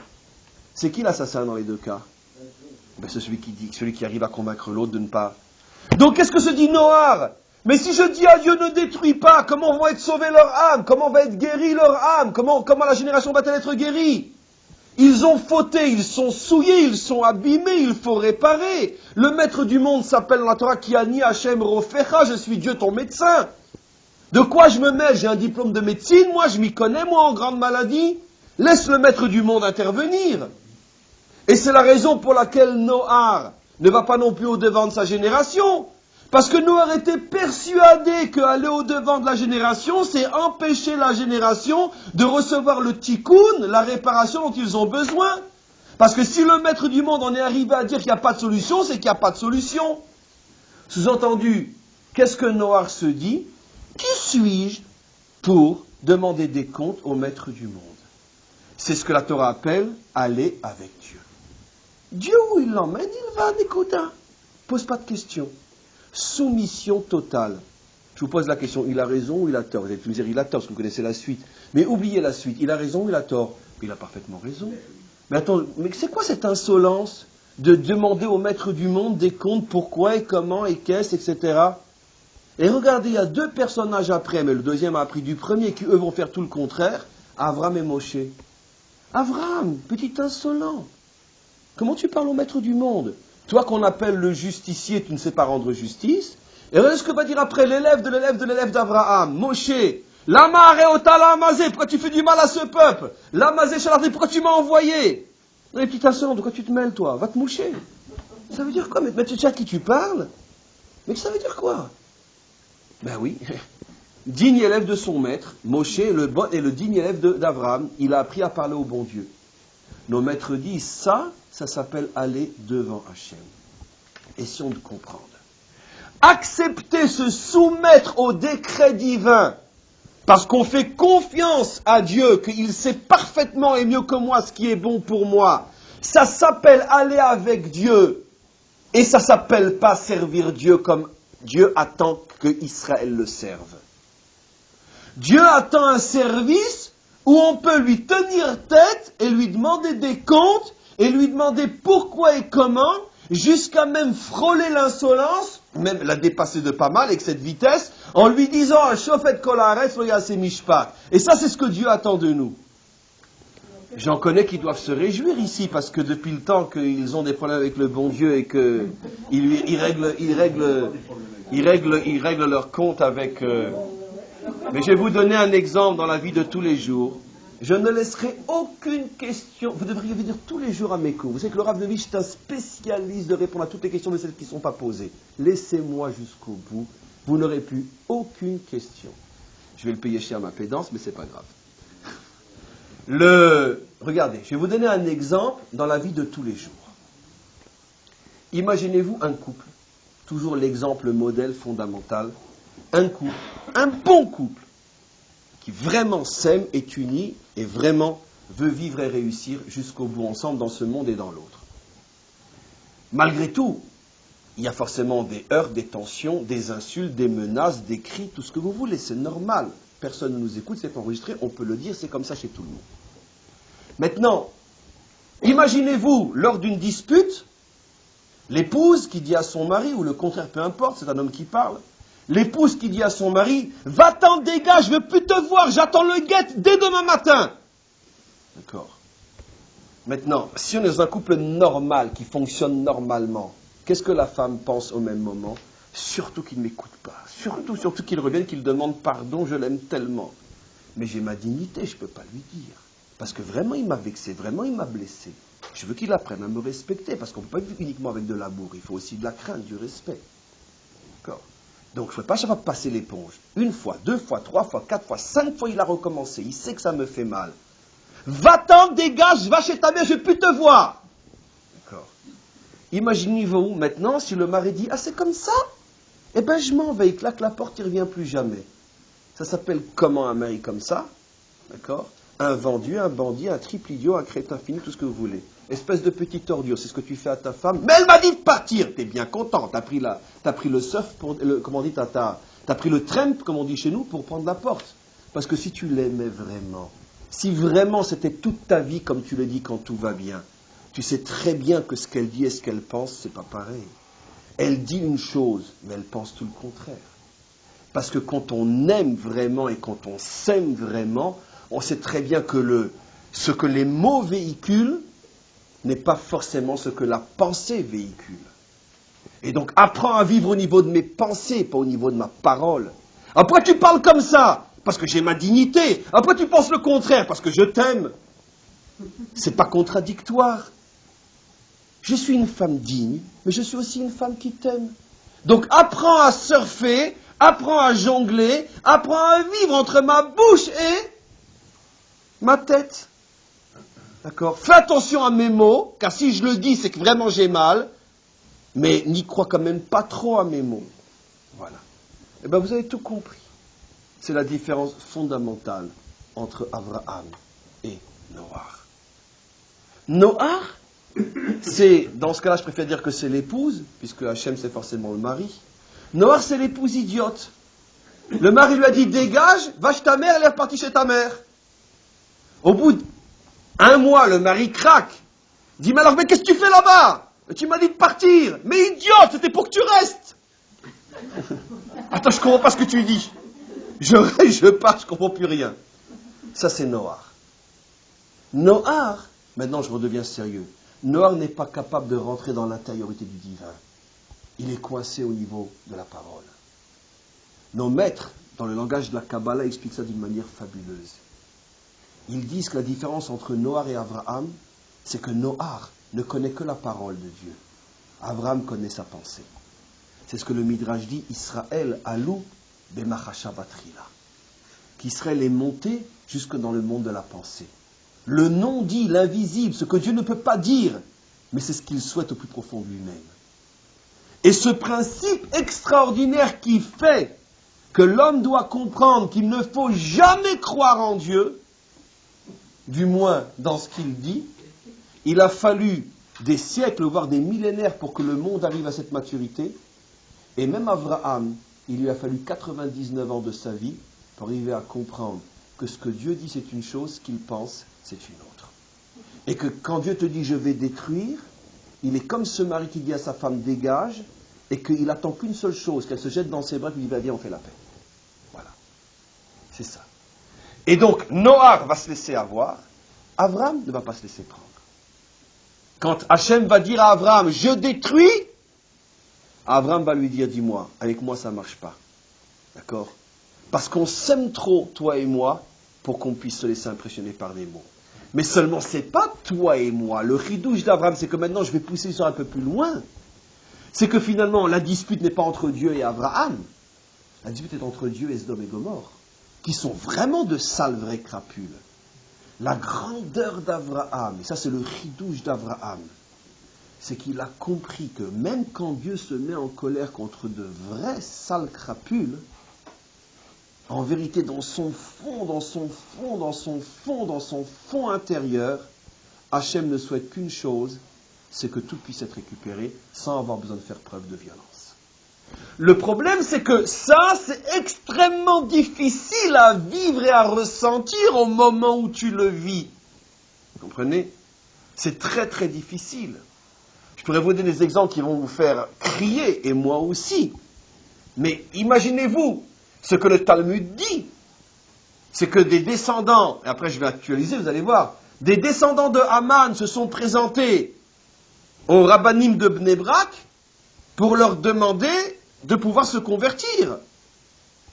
C'est qui l'assassin dans les deux cas? Ben, c'est celui qui arrive à convaincre l'autre de ne pas. Donc, qu'est-ce que se dit Noar? Mais si je dis à Dieu ne détruis pas, comment vont être sauvées leur âme? Comment va être guérie leur âme? Comment la génération va-t-elle être guérie? Ils ont fauté, ils sont souillés, ils sont abîmés, il faut réparer. Le maître du monde s'appelle dans la Torah Kiani Hashem Rofecha, je suis Dieu ton médecin. De quoi je me mêle? J'ai un diplôme de médecine, moi je m'y connais, moi en grande maladie. Laisse le maître du monde intervenir. Et c'est la raison pour laquelle Noar ne va pas non plus au-devant de sa génération. Parce que Noar était persuadé qu'aller au-devant de la génération, c'est empêcher la génération de recevoir le tikkun, la réparation dont ils ont besoin. Parce que si le maître du monde en est arrivé à dire qu'il n'y a pas de solution, c'est qu'il n'y a pas de solution. Sous-entendu, qu'est-ce que Noar se dit? Qui suis-je pour demander des comptes au maître du monde? C'est ce que la Torah appelle aller avec Dieu. Dieu, où il l'emmène, il va, écoute, pose pas de questions. Soumission totale. Je vous pose la question, il a raison ou il a tort? Vous allez me dire, il a tort, parce que vous connaissez la suite. Mais oubliez la suite, il a raison ou il a tort? Il a parfaitement raison. Mais attends, mais c'est quoi cette insolence de demander au maître du monde des comptes, pourquoi et comment et qu'est-ce, etc. Et regardez, il y a deux personnages après, mais le deuxième a appris du premier, qui eux vont faire tout le contraire, Avram et Moshe. Avram, petit insolent, comment tu parles au maître du monde? Toi qu'on appelle le justicier, tu ne sais pas rendre justice. Et regardez ce que va dire après l'élève de l'élève de l'élève d'Abraham, Moshe. Lama areota lamazé, pourquoi tu fais du mal à ce peuple? Lamazé shalarté, pourquoi tu m'as envoyé? Mais petit insolent, de quoi tu te mêles toi? Va te moucher. Ça veut dire quoi? Mais tu sais à qui tu parles? Mais ça veut dire quoi? Ben oui, digne élève de son maître, Moshe est le digne élève d'Abraham, il a appris à parler au bon Dieu. Nos maîtres disent ça s'appelle aller devant Hachem. Essayons de comprendre. Accepter, se soumettre au décret divin, parce qu'on fait confiance à Dieu, qu'il sait parfaitement et mieux que moi ce qui est bon pour moi, ça s'appelle aller avec Dieu, et ça s'appelle pas servir Dieu comme Dieu attend que Israël le serve. Dieu attend un service où on peut lui tenir tête et lui demander des comptes et lui demander pourquoi et comment, jusqu'à même frôler l'insolence, même la dépasser de pas mal avec cette vitesse, en lui disant « Shofet kol haaretz lo ya'aseh mishpat ». Et ça, c'est ce que Dieu attend de nous. J'en connais qui doivent se réjouir ici, parce que depuis le temps qu'ils ont des problèmes avec le bon Dieu et qu'ils règlent leur compte avec... Mais je vais vous donner un exemple dans la vie de tous les jours. Je ne laisserai aucune question. Vous devriez venir tous les jours à mes cours. Vous savez que le Rav Levitch est un spécialiste de répondre à toutes les questions de celles qui ne sont pas posées. Laissez-moi jusqu'au bout. Vous n'aurez plus aucune question. Je vais le payer cher ma pédance, mais c'est pas grave. Regardez, je vais vous donner un exemple dans la vie de tous les jours. Imaginez-vous un couple, toujours l'exemple modèle fondamental, un couple, un bon couple, qui vraiment s'aime, est uni et vraiment veut vivre et réussir jusqu'au bout ensemble dans ce monde et dans l'autre. Malgré tout, il y a forcément des heurts, des tensions, des insultes, des menaces, des cris, tout ce que vous voulez, c'est normal. Personne ne nous écoute, c'est enregistré, on peut le dire, c'est comme ça chez tout le monde. Maintenant, imaginez-vous, lors d'une dispute, l'épouse qui dit à son mari, ou le contraire, peu importe, c'est un homme qui parle, l'épouse qui dit à son mari, va-t'en, dégage, je ne veux plus te voir, j'attends le guet dès demain matin. D'accord. Maintenant, si on est dans un couple normal, qui fonctionne normalement, qu'est-ce que la femme pense au même moment? Surtout qu'il ne m'écoute pas, surtout qu'il revienne, qu'il demande pardon, je l'aime tellement. Mais j'ai ma dignité, je ne peux pas lui dire. Parce que vraiment il m'a vexé, vraiment il m'a blessé. Je veux qu'il apprenne à me respecter, parce qu'on ne peut pas vivre uniquement avec de l'amour, il faut aussi de la crainte, du respect. D'accord. Donc je ne peux pas chaque fois passer l'éponge. Une fois, deux fois, trois fois, quatre fois, cinq fois il a recommencé, il sait que ça me fait mal. Va-t'en, dégage, va chez ta mère, je ne veux plus te voir. D'accord. Imaginez-vous maintenant si le mari dit, ah c'est comme ça? Eh ben je m'en vais, il claque la porte, il ne revient plus jamais. Ça s'appelle comment un mari comme ça? D'accord? Un vendu, un bandit, un triple idiot, un crétin fini, tout ce que vous voulez. Espèce de petite ordure, c'est ce que tu fais à ta femme. Mais elle m'a dit de partir. T'es bien content. T'as pris le surf pour, comment on dit, t'as pris le tramp, comme on dit chez nous, pour prendre la porte. Parce que si tu l'aimais vraiment, si vraiment c'était toute ta vie comme tu le dis quand tout va bien, tu sais très bien que ce qu'elle dit et ce qu'elle pense, c'est pas pareil. Elle dit une chose, mais elle pense tout le contraire. Parce que quand on aime vraiment et quand on s'aime vraiment, on sait très bien que ce que les mots véhiculent n'est pas forcément ce que la pensée véhicule. Et donc, apprends à vivre au niveau de mes pensées, pas au niveau de ma parole. Après, tu parles comme ça, parce que j'ai ma dignité. Après, tu penses le contraire, parce que je t'aime. C'est pas contradictoire. Je suis une femme digne, mais je suis aussi une femme qui t'aime. Donc, apprends à surfer, apprends à jongler, apprends à vivre entre ma bouche et ma tête. D'accord? Fais attention à mes mots, car si je le dis, c'est que vraiment j'ai mal, mais n'y crois quand même pas trop à mes mots. Voilà. Eh bien, vous avez tout compris. C'est la différence fondamentale entre Abraham et Noach. Noach, c'est, dans ce cas-là, je préfère dire que c'est l'épouse, puisque Hachem, c'est forcément le mari. Noach, c'est l'épouse idiote. Le mari lui a dit, dégage, va chez ta mère, elle est repartie chez ta mère. Au bout d'1 mois, le mari craque. Dit, mais alors, mais qu'est-ce que tu fais là-bas? Tu m'as dit de partir. Mais idiote, c'était pour que tu restes. Attends, je comprends pas ce que tu dis. Je reste, je pars, je comprends plus rien. Ça, c'est Noach. Noach, maintenant je redeviens sérieux. Noach n'est pas capable de rentrer dans l'intériorité du divin. Il est coincé au niveau de la parole. Nos maîtres, dans le langage de la Kabbalah, expliquent ça d'une manière fabuleuse. Ils disent que la différence entre Noach et Abraham, c'est que Noach ne connaît que la parole de Dieu. Abraham connaît sa pensée. C'est ce que le Midrash dit, Israël alou b'machacha batrila. Qu'Israël est monté jusque dans le monde de la pensée. Le non dit, l'invisible, ce que Dieu ne peut pas dire, mais c'est ce qu'il souhaite au plus profond de lui-même. Et ce principe extraordinaire qui fait que l'homme doit comprendre qu'il ne faut jamais croire en Dieu, du moins dans ce qu'il dit, il a fallu des siècles, voire des millénaires pour que le monde arrive à cette maturité. Et même Abraham, il lui a fallu 99 ans de sa vie pour arriver à comprendre que ce que Dieu dit c'est une chose, ce qu'il pense c'est une autre. Et que quand Dieu te dit je vais détruire, il est comme ce mari qui dit à sa femme dégage, et qu'il attend qu'une seule chose, qu'elle se jette dans ses bras, qu'il dit viens on fait la paix. Voilà. C'est ça. Et donc Noach va se laisser avoir, Abraham ne va pas se laisser prendre. Quand Hachem va dire à Abraham je détruis, Abraham va lui dire dis-moi, avec moi ça ne marche pas. D'accord? Parce qu'on s'aime trop, toi et moi, pour qu'on puisse se laisser impressionner par des mots. Mais seulement, c'est pas toi et moi. Le chidouche d'Abraham, c'est que maintenant, je vais pousser ça un peu plus loin. C'est que finalement, la dispute n'est pas entre Dieu et Abraham. La dispute est entre Dieu et Sodome et Gomorrhe, qui sont vraiment de sales vraies crapules. La grandeur d'Abraham, et ça c'est le chidouche d'Abraham, c'est qu'il a compris que même quand Dieu se met en colère contre de vraies sales crapules, en vérité, dans son fond intérieur, Hachem ne souhaite qu'une chose, c'est que tout puisse être récupéré sans avoir besoin de faire preuve de violence. Le problème, c'est que ça, c'est extrêmement difficile à vivre et à ressentir au moment où tu le vis. Vous comprenez? C'est très très difficile. Je pourrais vous donner des exemples qui vont vous faire crier, et moi aussi. Mais imaginez-vous, ce que le Talmud dit, c'est que des descendants, et après je vais actualiser, vous allez voir, des descendants de Haman se sont présentés aux rabbanim de Bnei Brak pour leur demander de pouvoir se convertir.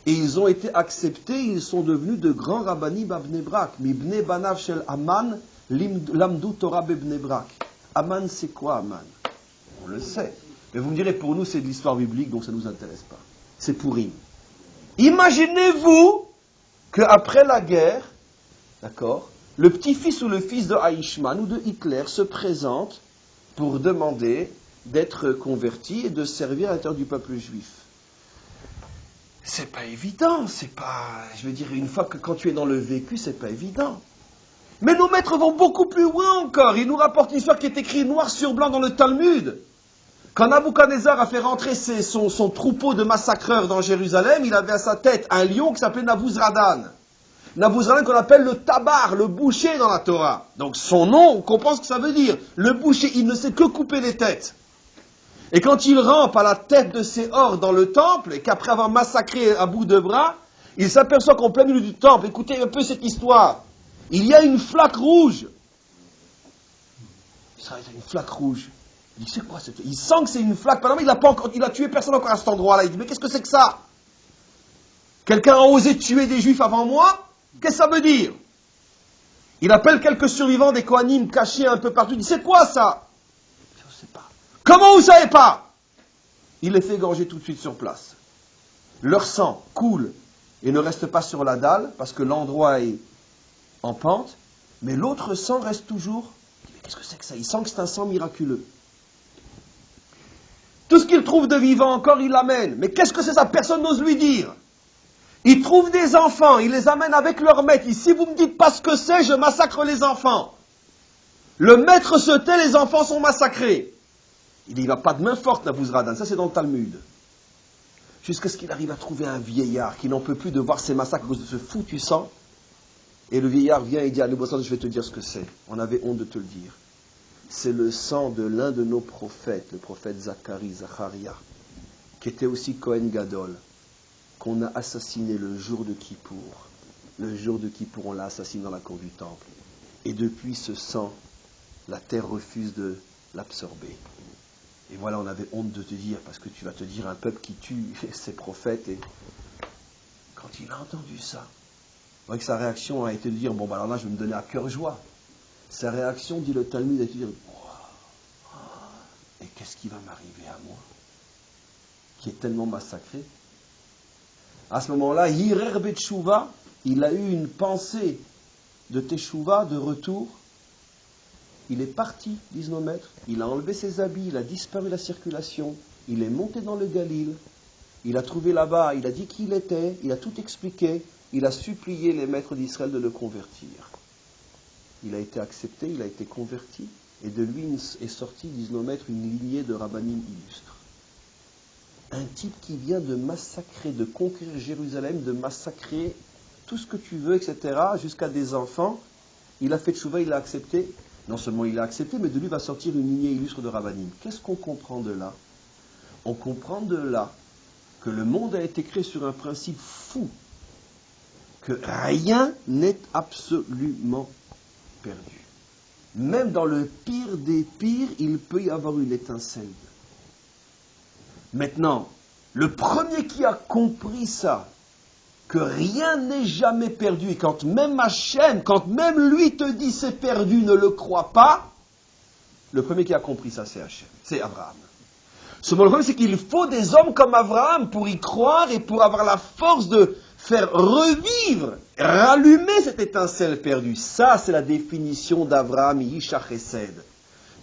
Et ils ont été acceptés, ils sont devenus de grands rabbanim à Bnei Brak. Mi Bnei Banav shel Haman, lamdu Torah be Bnei Brak. Haman, c'est quoi Haman? On le sait. Mais vous me direz, pour nous, c'est de l'histoire biblique, donc ça ne nous intéresse pas. C'est Pourim. Imaginez-vous qu'après la guerre, d'accord, le petit-fils ou le fils de Eichmann ou de Hitler se présente pour demander d'être converti et de servir à l'intérieur du peuple juif. C'est pas évident, je veux dire, une fois que quand tu es dans le vécu, c'est pas évident. Mais nos maîtres vont beaucoup plus loin encore. Ils nous rapportent une histoire qui est écrite noir sur blanc dans le Talmud. Quand Nabuchodonosor a fait rentrer son troupeau de massacreurs dans Jérusalem, il avait à sa tête un lion qui s'appelait Nabuzradan. Nabuzradan qu'on appelle le tabar, le boucher dans la Torah. Donc son nom, on comprend ce que ça veut dire. Le boucher, il ne sait que couper les têtes. Et quand il rampe à la tête de ses hordes dans le temple, et qu'après avoir massacré à bout de bras, il s'aperçoit qu'en plein milieu du temple, écoutez un peu cette histoire, il y a une flaque rouge. Il s'arrête à une flaque rouge. Il dit, c'est quoi cette... Il sent que c'est une flaque. Pendant il a tué personne encore à cet endroit-là. Il dit, mais qu'est-ce que c'est que ça? Quelqu'un a osé tuer des juifs avant moi? Qu'est-ce que ça veut dire? Il appelle quelques survivants des Kohanim cachés un peu partout. Il dit, c'est quoi ça? Je ne sais pas. Comment vous ne savez pas? Il les fait égorger tout de suite sur place. Leur sang coule et ne reste pas sur la dalle parce que l'endroit est en pente, mais l'autre sang reste toujours. Mais qu'est-ce que c'est que ça? Il sent que c'est un sang miraculeux. Tout ce qu'il trouve de vivant encore, il l'amène. Mais qu'est-ce que c'est ça? Personne n'ose lui dire. Il trouve des enfants, il les amène avec leur maître. Il dit, si vous ne me dites pas ce que c'est, je massacre les enfants. Le maître se tait, les enfants sont massacrés. Il dit, il n'y a pas de main forte, Nabuzradan. Ça, c'est dans le Talmud. Jusqu'à ce qu'il arrive à trouver un vieillard qui n'en peut plus de voir ces massacres à cause de ce foutu sang. Et le vieillard vient et dit à Nabuzradan, je vais te dire ce que c'est. On avait honte de te le dire. C'est le sang de l'un de nos prophètes, le prophète Zacharia, qui était aussi Kohen Gadol, qu'on a assassiné le jour de Kippour. Le jour de Kippour, on l'a assassiné dans la cour du temple. Et depuis ce sang, la terre refuse de l'absorber. Et voilà, on avait honte de te dire, parce que tu vas te dire un peuple qui tue ses prophètes. Et quand il a entendu ça, voyez que sa réaction a été de dire, bon, bah alors là, je vais me donner à cœur joie. Sa réaction, dit le Talmud, a été de dire, wow, et qu'est-ce qui va m'arriver à moi, qui est tellement massacré? À ce moment-là, Hirer Betchouva, il a eu une pensée de Teshuva, de retour. Il est parti, disent nos maîtres, il a enlevé ses habits, il a disparu de la circulation, il est monté dans le Galil, il a trouvé là-bas, il a dit qui il était, il a tout expliqué, il a supplié les maîtres d'Israël de le convertir. Il a été accepté, il a été converti, et de lui est sorti, disent nos maîtres, une lignée de rabbinim illustres. Un type qui vient de massacrer, de conquérir Jérusalem, de massacrer tout ce que tu veux, etc., jusqu'à des enfants. Il a fait tchouva, il l'a accepté. Non seulement il l'a accepté, mais de lui va sortir une lignée illustre de rabbinim. Qu'est-ce qu'on comprend de là? On comprend de là que le monde a été créé sur un principe fou, que rien n'est absolument perdu. Même dans le pire des pires, il peut y avoir une étincelle. Maintenant, le premier qui a compris ça, que rien n'est jamais perdu, et quand même Hachem, quand même lui te dit c'est perdu, ne le crois pas, le premier qui a compris ça, c'est Hachem, c'est Abraham. Seulement le problème, c'est qu'il faut des hommes comme Abraham pour y croire et pour avoir la force de faire revivre, rallumer cette étincelle perdue. Ça, c'est la définition d'Abraham, Yishach Chesed.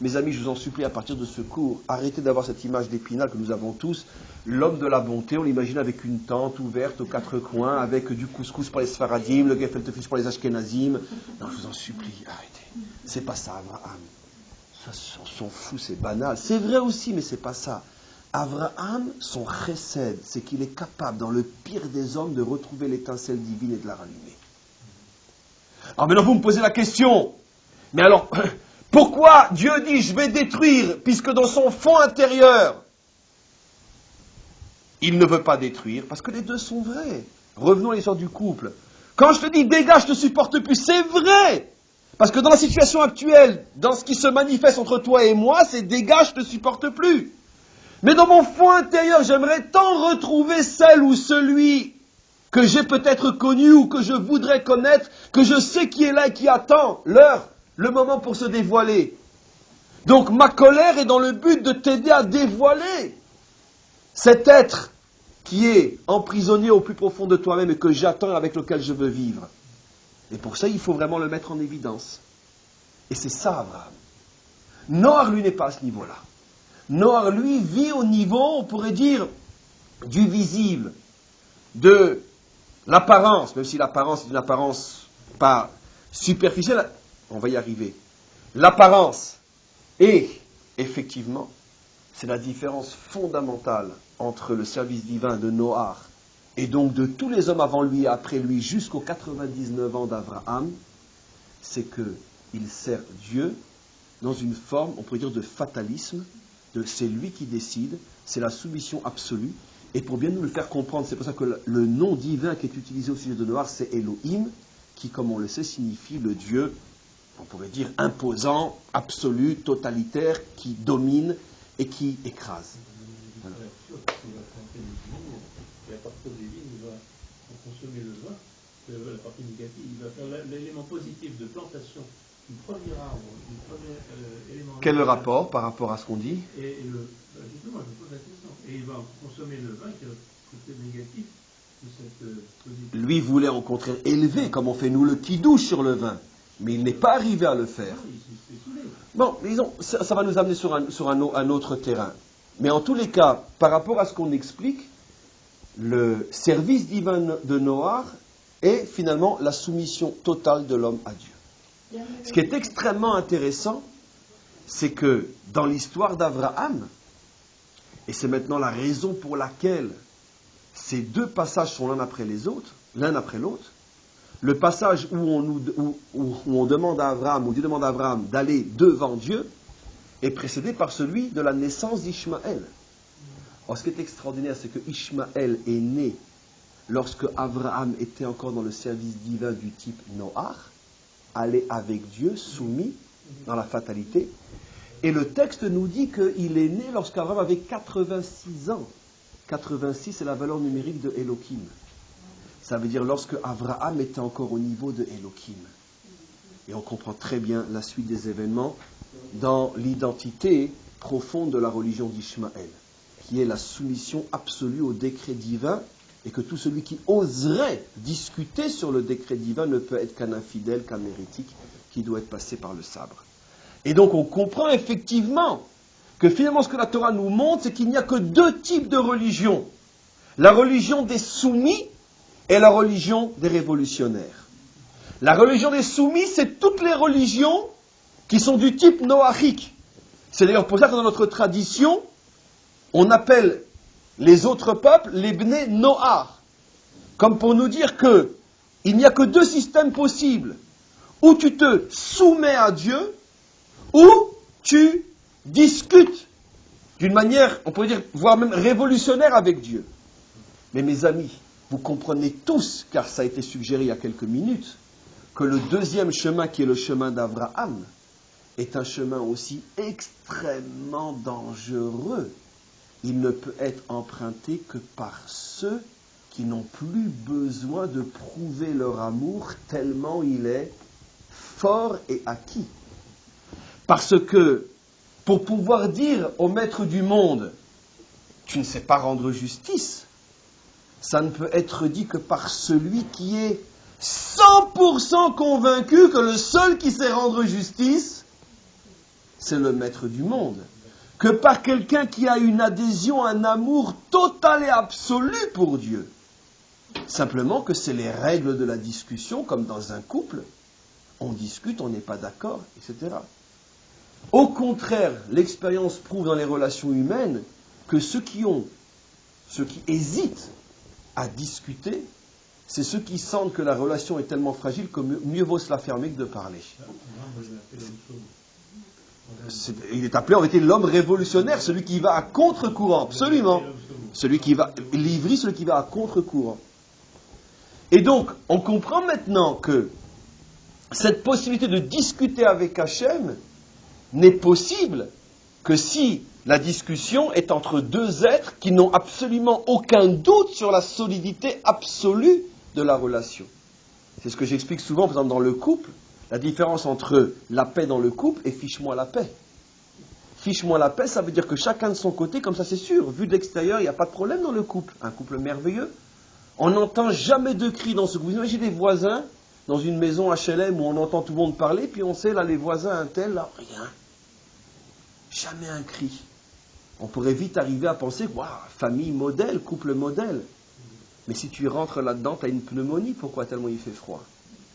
Mes amis, je vous en supplie, à partir de ce cours, arrêtez d'avoir cette image d'Épinal que nous avons tous. L'homme de la bonté, on l'imagine avec une tente ouverte aux quatre coins, avec du couscous pour les Sfaradim, le gefilte fish pour les Ashkenazim. Non, je vous en supplie, arrêtez. C'est pas ça, Abraham. Ça, on s'en fout, c'est banal. C'est vrai aussi, mais c'est pas ça. Abraham, son chesed, c'est qu'il est capable, dans le pire des hommes, de retrouver l'étincelle divine et de la rallumer. Alors maintenant, vous me posez la question. Mais alors, pourquoi Dieu dit je vais détruire, puisque dans son fond intérieur, il ne veut pas détruire? Parce que les deux sont vrais. Revenons à l'histoire du couple. Quand je te dis dégage, je ne te supporte plus, c'est vrai. Parce que dans la situation actuelle, dans ce qui se manifeste entre toi et moi, c'est dégage, je ne te supporte plus. Mais dans mon fond intérieur, j'aimerais tant retrouver celle ou celui que j'ai peut-être connu ou que je voudrais connaître, que je sais qui est là et qui attend l'heure, le moment pour se dévoiler. Donc ma colère est dans le but de t'aider à dévoiler cet être qui est emprisonné au plus profond de toi-même et que j'attends, avec lequel je veux vivre. Et pour ça, il faut vraiment le mettre en évidence. Et c'est ça, Abraham. Noach, lui, n'est pas à ce niveau-là. Noach, lui, vit au niveau, on pourrait dire, du visible. de l'apparence, même si l'apparence est une apparence pas superficielle, on va y arriver. L'apparence et, effectivement, c'est la différence fondamentale entre le service divin de Noach et donc de tous les hommes avant lui et après lui jusqu'aux 99 ans d'Abraham, c'est qu'il sert Dieu dans une forme, on pourrait dire, de fatalisme, c'est lui qui décide, c'est la soumission absolue. Et pour bien nous le faire comprendre, c'est pour ça que le nom divin qui est utilisé au sujet de Noach, c'est Elohim, qui, comme on le sait, signifie le Dieu, on pourrait dire, imposant, absolu, totalitaire, qui domine et qui écrase. Voilà. Et à partir des vignes, il va consommer le vin, la partie négative, il va faire l'élément positif de plantation du premier arbre, du premier élément. Quel est le rapport par rapport à ce qu'on dit? Justement, je pose la question. Et il va consommer le vin qui est le côté négatif de cette positive. Lui voulait au contraire élever, comme on fait nous le kidouche sur le vin, mais il n'est pas arrivé à le faire. Bon, disons, ça va nous amener sur un autre terrain. Mais en tous les cas, par rapport à ce qu'on explique, le service divin de Noach est finalement la soumission totale de l'homme à Dieu. Ce qui est extrêmement intéressant, c'est que dans l'histoire d'Abraham, et c'est maintenant la raison pour laquelle ces deux passages sont l'un après l'autre, le passage où on demande à Abraham, où Dieu demande à Abraham d'aller devant Dieu, est précédé par celui de la naissance d'Ishmaël. Or, ce qui est extraordinaire, c'est que Ishmaël est né lorsque Abraham était encore dans le service divin du type Noach, allé avec Dieu, soumis dans la fatalité. Et le texte nous dit qu'il est né lorsqu'Abraham avait 86 ans. 86, c'est la valeur numérique de Elohim. Ça veut dire lorsque Abraham était encore au niveau de Elohim. Et on comprend très bien la suite des événements dans l'identité profonde de la religion d'Ishmaël, qui est la soumission absolue au décret divin, et que tout celui qui oserait discuter sur le décret divin ne peut être qu'un infidèle, qu'un hérétique, qui doit être passé par le sabre. Et donc on comprend effectivement que finalement ce que la Torah nous montre, c'est qu'il n'y a que deux types de religion. La religion des soumis et la religion des révolutionnaires. La religion des soumis, c'est toutes les religions qui sont du type noachique. C'est d'ailleurs pour ça que dans notre tradition, on appelle les autres peuples les Bnei Noach, comme pour nous dire que il n'y a que deux systèmes possibles, où tu te soumets à Dieu, ou tu discutes d'une manière, on pourrait dire, voire même révolutionnaire avec Dieu. Mais mes amis, vous comprenez tous, car ça a été suggéré il y a quelques minutes, que le deuxième chemin, qui est le chemin d'Abraham, est un chemin aussi extrêmement dangereux. Il ne peut être emprunté que par ceux qui n'ont plus besoin de prouver leur amour tellement il est fort et acquis. Parce que, pour pouvoir dire au maître du monde, tu ne sais pas rendre justice, ça ne peut être dit que par celui qui est 100% convaincu que le seul qui sait rendre justice, c'est le maître du monde. Que par quelqu'un qui a une adhésion, un amour total et absolu pour Dieu. Simplement que c'est les règles de la discussion, comme dans un couple. On discute, on n'est pas d'accord, etc. Au contraire, l'expérience prouve dans les relations humaines que ceux qui hésitent à discuter, c'est ceux qui sentent que la relation est tellement fragile que mieux vaut se la fermer que de parler. Il est appelé en réalité l'homme révolutionnaire, celui qui va à contre-courant, absolument. L'ivri, celui qui va à contre-courant. Et donc, on comprend maintenant que cette possibilité de discuter avec Hachem n'est possible que si la discussion est entre deux êtres qui n'ont absolument aucun doute sur la solidité absolue de la relation. C'est ce que j'explique souvent, par exemple, dans le couple, la différence entre la paix dans le couple et fiche-moi la paix. Fiche-moi la paix, ça veut dire que chacun de son côté, comme ça c'est sûr, vu de l'extérieur, il n'y a pas de problème dans le couple. Un couple merveilleux. On n'entend jamais de cris dans ce couple. Vous imaginez des voisins dans une maison HLM où on entend tout le monde parler, puis on sait, là, les voisins, un tel, là, rien. Jamais un cri. On pourrait vite arriver à penser, waouh, famille modèle, couple modèle. Mais si tu rentres là-dedans, tu as une pneumonie. Pourquoi tellement il fait froid?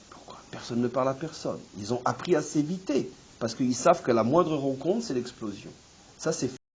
Pourquoi? Personne ne parle à personne. Ils ont appris à s'éviter, parce qu'ils savent que la moindre rencontre, c'est l'explosion. Ça, c'est